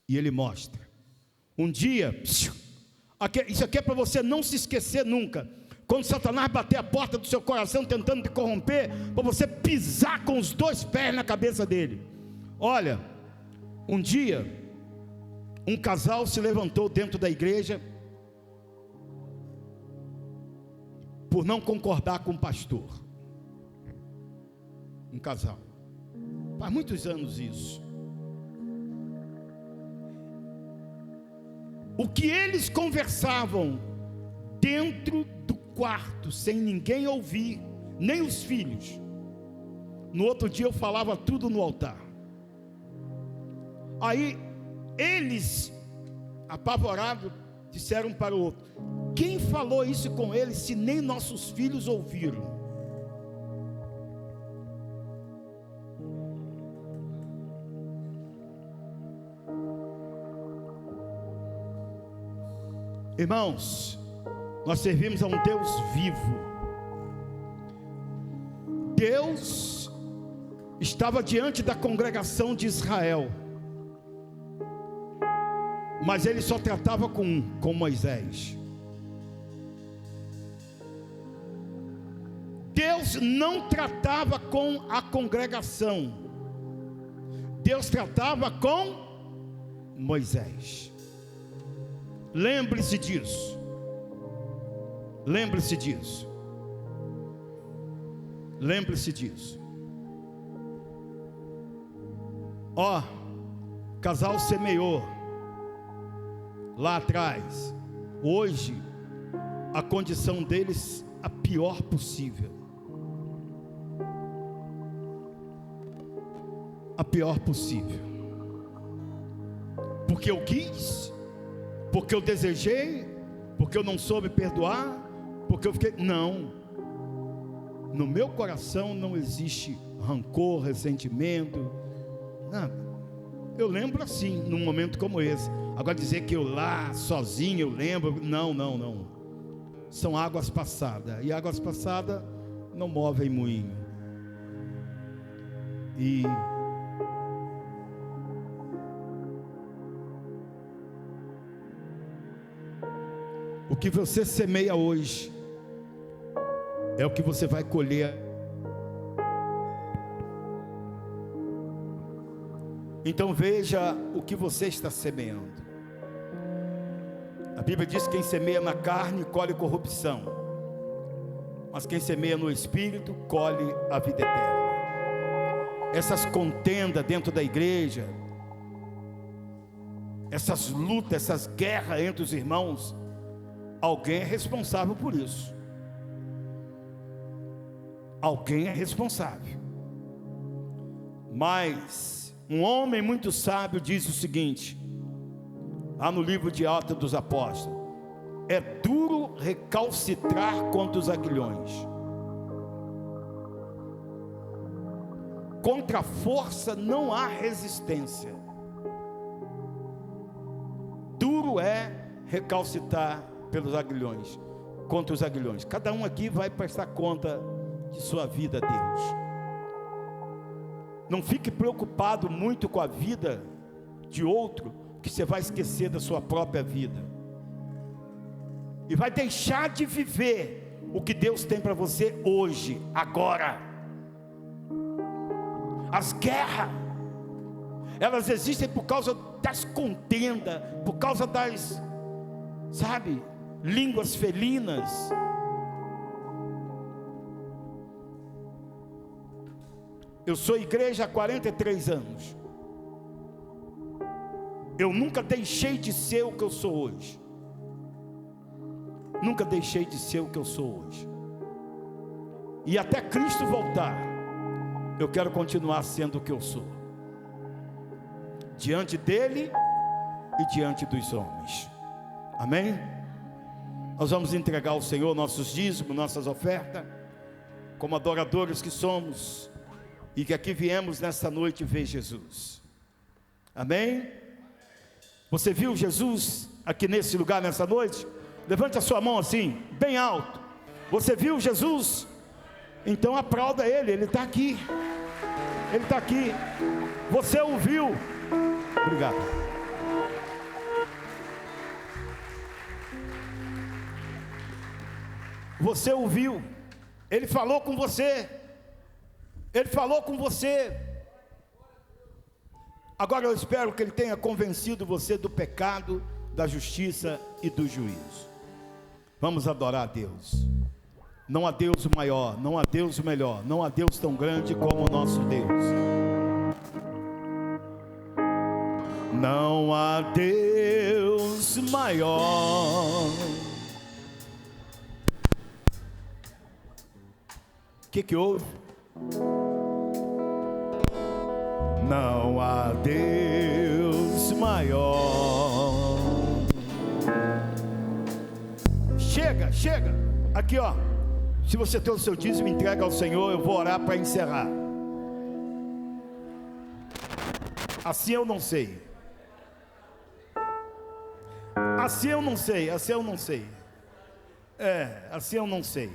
E ele mostra. Um dia, isso aqui é para você não se esquecer nunca. Quando Satanás bater a porta do seu coração tentando te corromper, para você pisar com os 2 pés na cabeça dele. Olha, um dia, um casal se levantou dentro da igreja por não concordar com o pastor. Um casal, faz muitos anos isso. O que eles conversavam dentro do quarto, sem ninguém ouvir, nem os filhos, no outro dia eu falava tudo no altar. Aí eles, apavorados, disseram um para o outro: quem falou isso com eles se nem nossos filhos ouviram? Irmãos, nós servimos a um Deus vivo. Deus estava diante da congregação de Israel, mas ele só tratava com Moisés. Deus não tratava com a congregação, Deus tratava com Moisés. Lembre-se disso. Lembre-se disso. Lembre-se disso. Ó, casal semeou lá atrás. Hoje, a condição deles a pior possível. A pior possível. Porque eu quis, porque eu desejei, porque eu não soube perdoar, porque eu fiquei... Não, no meu coração não existe rancor, ressentimento, nada. Eu lembro assim, num momento como esse. Agora dizer que eu lá, sozinho, eu lembro, não. São águas passadas, e águas passadas não movem moinho. E o que você semeia hoje é o que você vai colher. Então veja o que você está semeando. A Bíblia diz que quem semeia na carne colhe corrupção, mas quem semeia no Espírito colhe a vida eterna. Essas contendas dentro da igreja, essas lutas, essas guerras entre os irmãos, alguém é responsável por isso. Alguém é responsável. Mas um homem muito sábio diz o seguinte, lá no livro de Atos dos Apóstolos: é duro recalcitrar contra os aguilhões, contra a força não há resistência. Duro é recalcitrar pelos aguilhões, contra os aguilhões. Cada um aqui vai prestar conta de sua vida a Deus. Não fique preocupado muito com a vida de outro, que você vai esquecer da sua própria vida e vai deixar de viver o que Deus tem para você hoje, agora. As guerras, elas existem por causa das contendas, por causa das, sabe, línguas felinas. Eu sou igreja há 43 anos. Eu nunca deixei de ser o que eu sou hoje. Nunca deixei de ser o que eu sou hoje. E até Cristo voltar, eu quero continuar sendo o que eu sou, diante dele e diante dos homens. Amém? Nós vamos entregar ao Senhor nossos dízimos, nossas ofertas, como adoradores que somos, e que aqui viemos nesta noite ver Jesus. Amém? Você viu Jesus aqui nesse lugar nessa noite? Levante a sua mão assim, bem alto. Você viu Jesus? Então aplauda ele, ele está aqui. Ele está aqui. Você ouviu? Obrigado. Você ouviu? Ele falou com você. Ele falou com você. Agora eu espero que Ele tenha convencido você do pecado, da justiça e do juízo. Vamos adorar a Deus. Não há Deus maior, não há Deus melhor, não há Deus tão grande como o nosso Deus. Não há Deus maior. O que houve? Não há Deus maior. Chega, chega. Aqui, ó. Se você tem o seu dízimo, entrega ao Senhor. Eu vou orar para encerrar. Assim eu não sei. Assim eu não sei. Assim eu não sei. Assim eu não sei.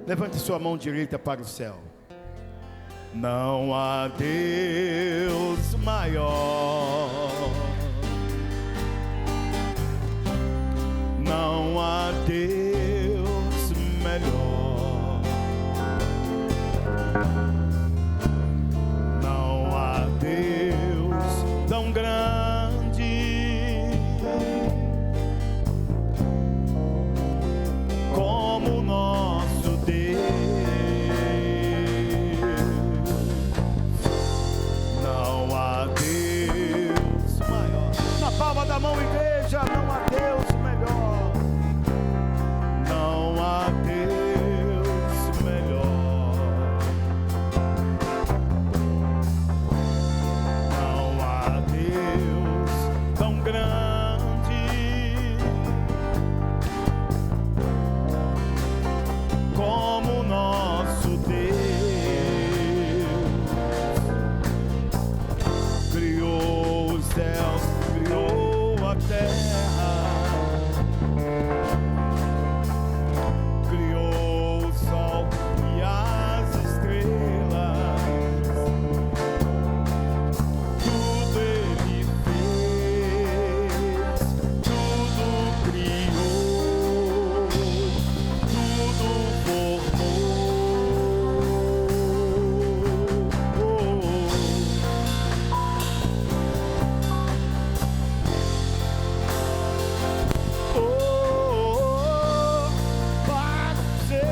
Levante sua mão direita para o céu. Não há Deus maior. Não há Deus melhor. Não há Deus tão grande como o nosso Deus. Não há Deus maior. Na palma da mão, igreja, não há Deus melhor. Não há Deus melhor. Não há Deus tão grande como o nosso Deus. Criou os céus, criou a terra, criou o sol e as estrelas. Tudo Ele fez, tudo criou, tudo formou. Para o seu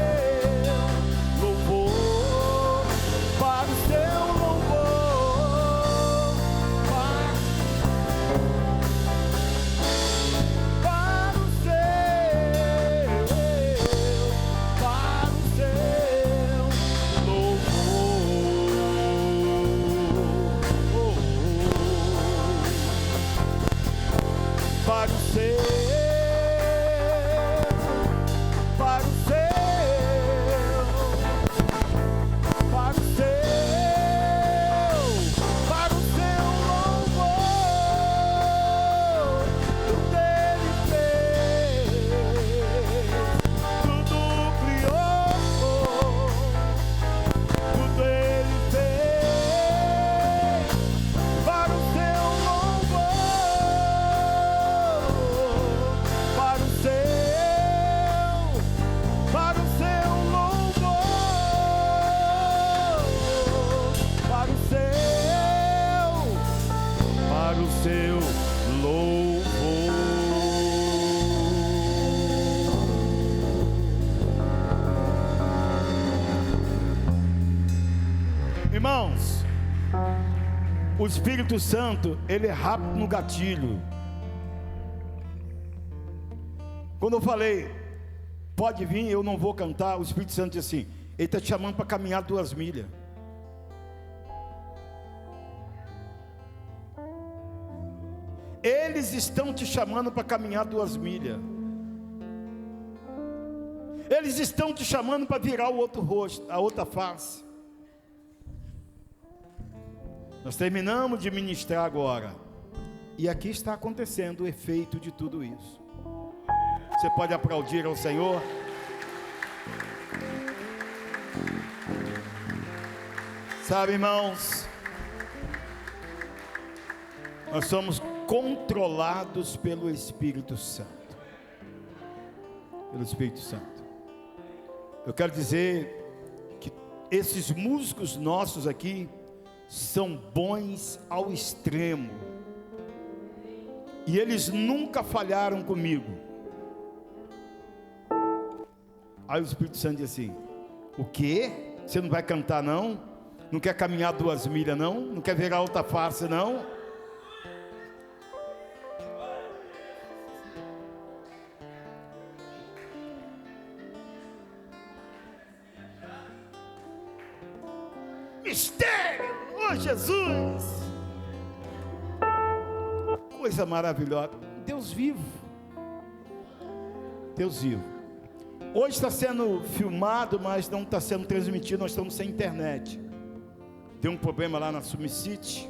louvor, para o seu louvor, para o seu louvor, para o seu. Para o seu louvor, tudo Ele fez, tudo criou, tudo Ele fez, para o seu louvor, para o seu louvor, para o seu, louvor. Irmãos, o Espírito Santo, ele é rápido no gatilho. Quando eu falei, pode vir, eu não vou cantar, o Espírito Santo disse assim, ele está te chamando para caminhar 2 milhas. Eles estão te chamando para caminhar 2 milhas. Eles estão te chamando para virar o outro rosto, a outra face. Nós terminamos de ministrar agora. E aqui está acontecendo o efeito de tudo isso. Você pode aplaudir ao Senhor? Sabe, irmãos, nós somos controlados pelo Espírito Santo. Pelo Espírito Santo. Eu quero dizer que esses músicos nossos aqui são bons ao extremo. E eles nunca falharam comigo. Aí o Espírito Santo diz assim: o quê? Você não vai cantar não? Não quer caminhar 2 milhas não? Não quer virar outra face não? Mistério, oh Jesus, coisa maravilhosa. Deus vivo, Deus vivo. Hoje está sendo filmado, mas não está sendo transmitido. Nós estamos sem internet. Tem um problema lá na Summit City.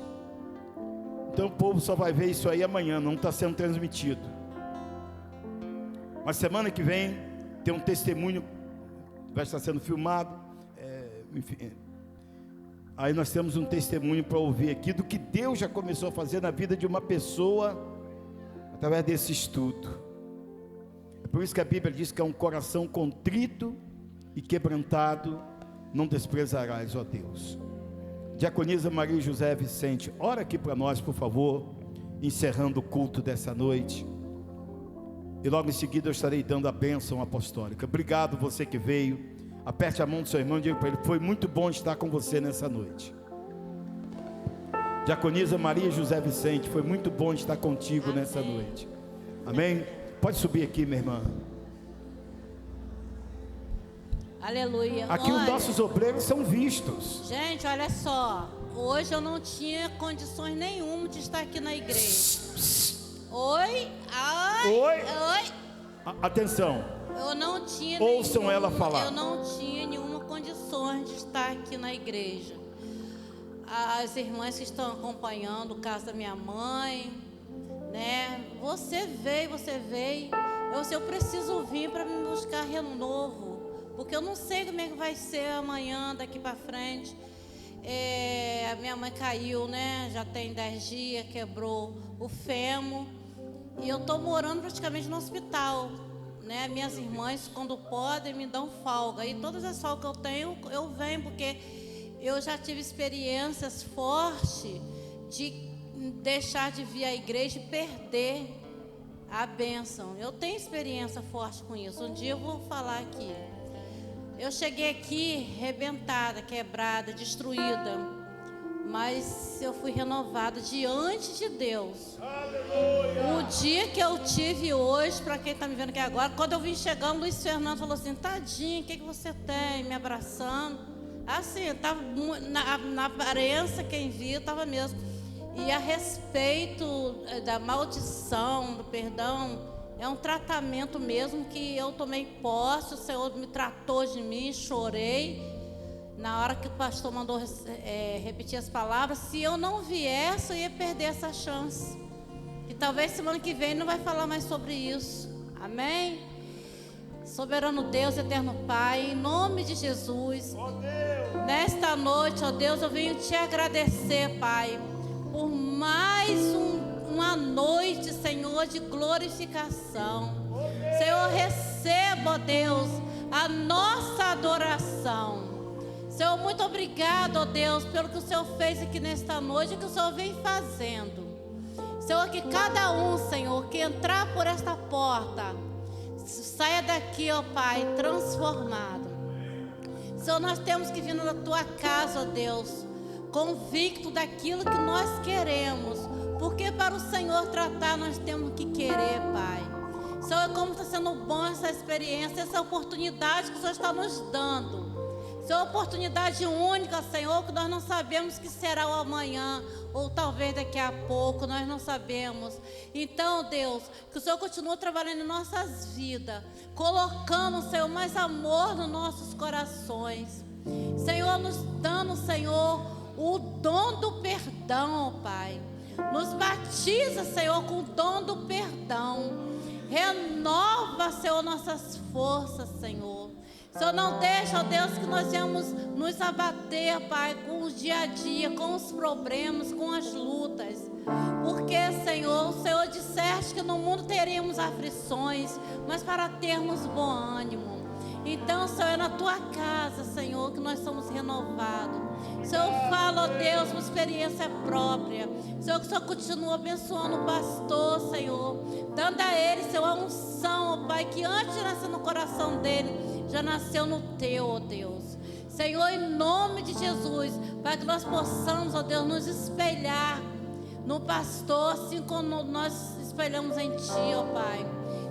Então o povo só vai ver isso aí amanhã. Não está sendo transmitido. Mas semana que vem tem um testemunho, vai estar sendo filmado. Enfim. Aí nós temos um testemunho para ouvir aqui do que Deus já começou a fazer na vida de uma pessoa através desse estudo. É por isso que a Bíblia diz que é um coração contrito e quebrantado não desprezarás, ó Deus. Diaconisa Maria José Vicente, ora aqui para nós, por favor, encerrando o culto dessa noite. E logo em seguida eu estarei dando a bênção apostólica. Obrigado você que veio. Aperte a mão do seu irmão e diga para ele: foi muito bom estar com você nessa noite. Diaconisa Maria José Vicente, foi muito bom estar contigo nessa noite. Amém? Pode subir aqui, minha irmã. Aleluia. Aqui os nossos obreiros são vistos. Gente, olha só. Hoje eu não tinha condições nenhuma de estar aqui na igreja. Oi? Ai, Oi? Oi? Atenção. Eu não tinha Ouçam ela falar. Eu não tinha nenhuma condições de estar aqui na igreja. As irmãs que estão acompanhando o caso da minha mãe, né? Você veio. Eu preciso vir para me buscar renovo, porque eu não sei como é que vai ser amanhã, daqui para frente. A minha mãe caiu, né? Já tem 10 dias, quebrou o fêmur. E eu estou morando praticamente no hospital, né? Minhas irmãs, quando podem, me dão folga. E todas as folgas que eu tenho, eu venho, porque eu já tive experiências fortes de deixar de vir à igreja e perder a bênção. Eu tenho experiência forte com isso. Um dia eu vou falar aqui. Eu cheguei aqui arrebentada, quebrada, destruída, mas eu fui renovada diante de Deus. Aleluia. O dia que eu tive hoje, para quem está me vendo aqui agora, quando eu vim chegando, Luiz Fernando falou assim: tadinho, o que você tem? Me abraçando. Assim, estava na aparência, quem via estava mesmo. E a respeito da maldição, do perdão, é um tratamento mesmo que eu tomei posse. O Senhor me tratou de mim, chorei. Na hora que o pastor mandou repetir as palavras, se eu não viesse, eu ia perder essa chance. E talvez semana que vem não vai falar mais sobre isso. Amém? Soberano Deus, eterno Pai, em nome de Jesus, nesta noite, ó Deus, eu venho te agradecer, Pai, por mais uma noite, Senhor, de glorificação. Senhor, receba, ó Deus, a nossa adoração. Senhor, muito obrigado, ó Deus, pelo que o Senhor fez aqui nesta noite e que o Senhor vem fazendo. Senhor, que cada um, Senhor, que entrar por esta porta, saia daqui, ó Pai, transformado. Senhor, nós temos que vir na tua casa, ó Deus, convicto daquilo que nós queremos, porque para o Senhor tratar nós temos que querer, Pai. Senhor, como está sendo bom essa experiência, essa oportunidade que o Senhor está nos dando. Senhor, oportunidade única, Senhor, que nós não sabemos que será o amanhã, ou talvez daqui a pouco, nós não sabemos. Então, Deus, que o Senhor continue trabalhando em nossas vidas, colocando, Senhor, mais amor nos nossos corações. Senhor, nos dando, Senhor, o dom do perdão, Pai. Nos batiza, Senhor, com o dom do perdão. Renova, Senhor, nossas forças, Senhor. Senhor, não deixa, ó Deus, que nós venhamos nos abater, Pai, com o dia a dia, com os problemas, com as lutas. Porque, Senhor, o Senhor disseste que no mundo teríamos aflições, mas para termos bom ânimo. Então, Senhor, é na Tua casa, Senhor, que nós somos renovados. Senhor, fala, ó Deus, uma experiência própria. Senhor, que o Senhor continua abençoando o pastor, Senhor, dando a ele, Senhor, a unção, ó Pai, que antes de nascer no coração dele, já nasceu no Teu, ó Deus. Senhor, em nome de Jesus, para que nós possamos, ó Deus, nos espelhar no pastor, assim como nós espelhamos em Ti, ó Pai.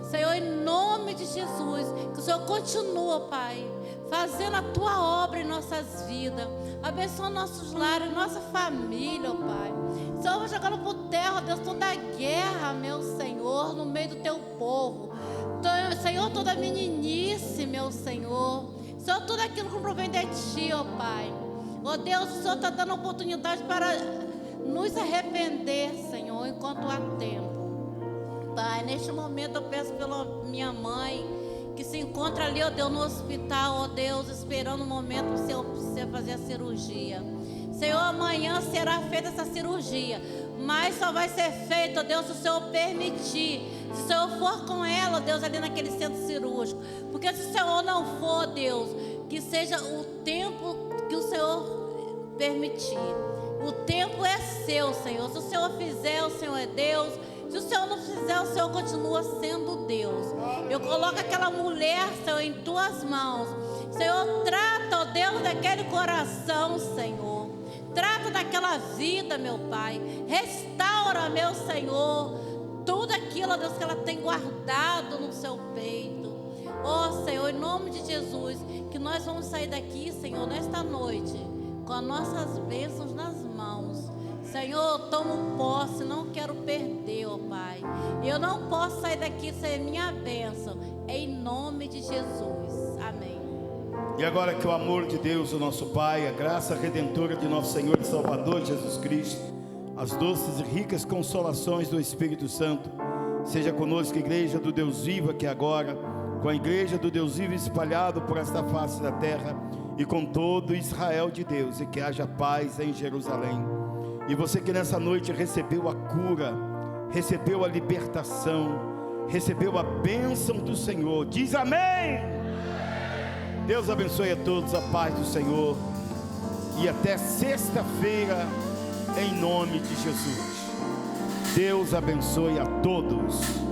Senhor, em nome de Jesus, que o Senhor continua, Pai, fazendo a Tua obra em nossas vidas, abençoa nossos lares, nossa família, ó Pai. Senhor, vai jogando por terra, ó Deus, toda a guerra, meu Senhor, no meio do Teu povo. Senhor, toda a meninice, meu Senhor. Senhor, tudo aquilo que provém de Ti, ó Pai. Ó Deus, o Senhor está dando oportunidade para nos arrepender, Senhor, enquanto há tempo. Pai, neste momento eu peço pela minha mãe, que se encontra ali, ó Deus, no hospital, ó Deus, esperando o momento para você fazer a cirurgia. Senhor, amanhã será feita essa cirurgia, mas só vai ser feita, ó Deus, se o Senhor permitir. Se o Senhor for com ela, ó Deus, ali naquele centro cirúrgico. Porque se o Senhor não for, Deus, que seja o tempo que o Senhor permitir. O tempo é seu, Senhor. Se o Senhor fizer, o Senhor é Deus. Se o Senhor não fizer, o Senhor continua sendo Deus. Eu coloco aquela mulher, Senhor, em Tuas mãos. Senhor, trata, ó Deus, daquele coração, Senhor. Trata daquela vida, meu Pai. Restaura, meu Senhor, tudo aquilo, ó Deus, que ela tem guardado no seu peito. Ó Senhor, em nome de Jesus, que nós vamos sair daqui, Senhor, nesta noite, com as nossas bênçãos nas mãos. Senhor, eu tomo posse, não quero perder, ó Pai. Eu não posso sair daqui sem minha bênção, em nome de Jesus. Amém. E agora que o amor de Deus, o nosso Pai, a graça redentora de nosso Senhor e Salvador Jesus Cristo, as doces e ricas consolações do Espírito Santo, seja conosco, igreja do Deus vivo aqui agora, com a igreja do Deus vivo espalhado por esta face da terra e com todo Israel de Deus, e que haja paz em Jerusalém. E você que nessa noite recebeu a cura, recebeu a libertação, recebeu a bênção do Senhor, diz amém. Deus abençoe a todos, a paz do Senhor, e até sexta-feira, em nome de Jesus. Deus abençoe a todos.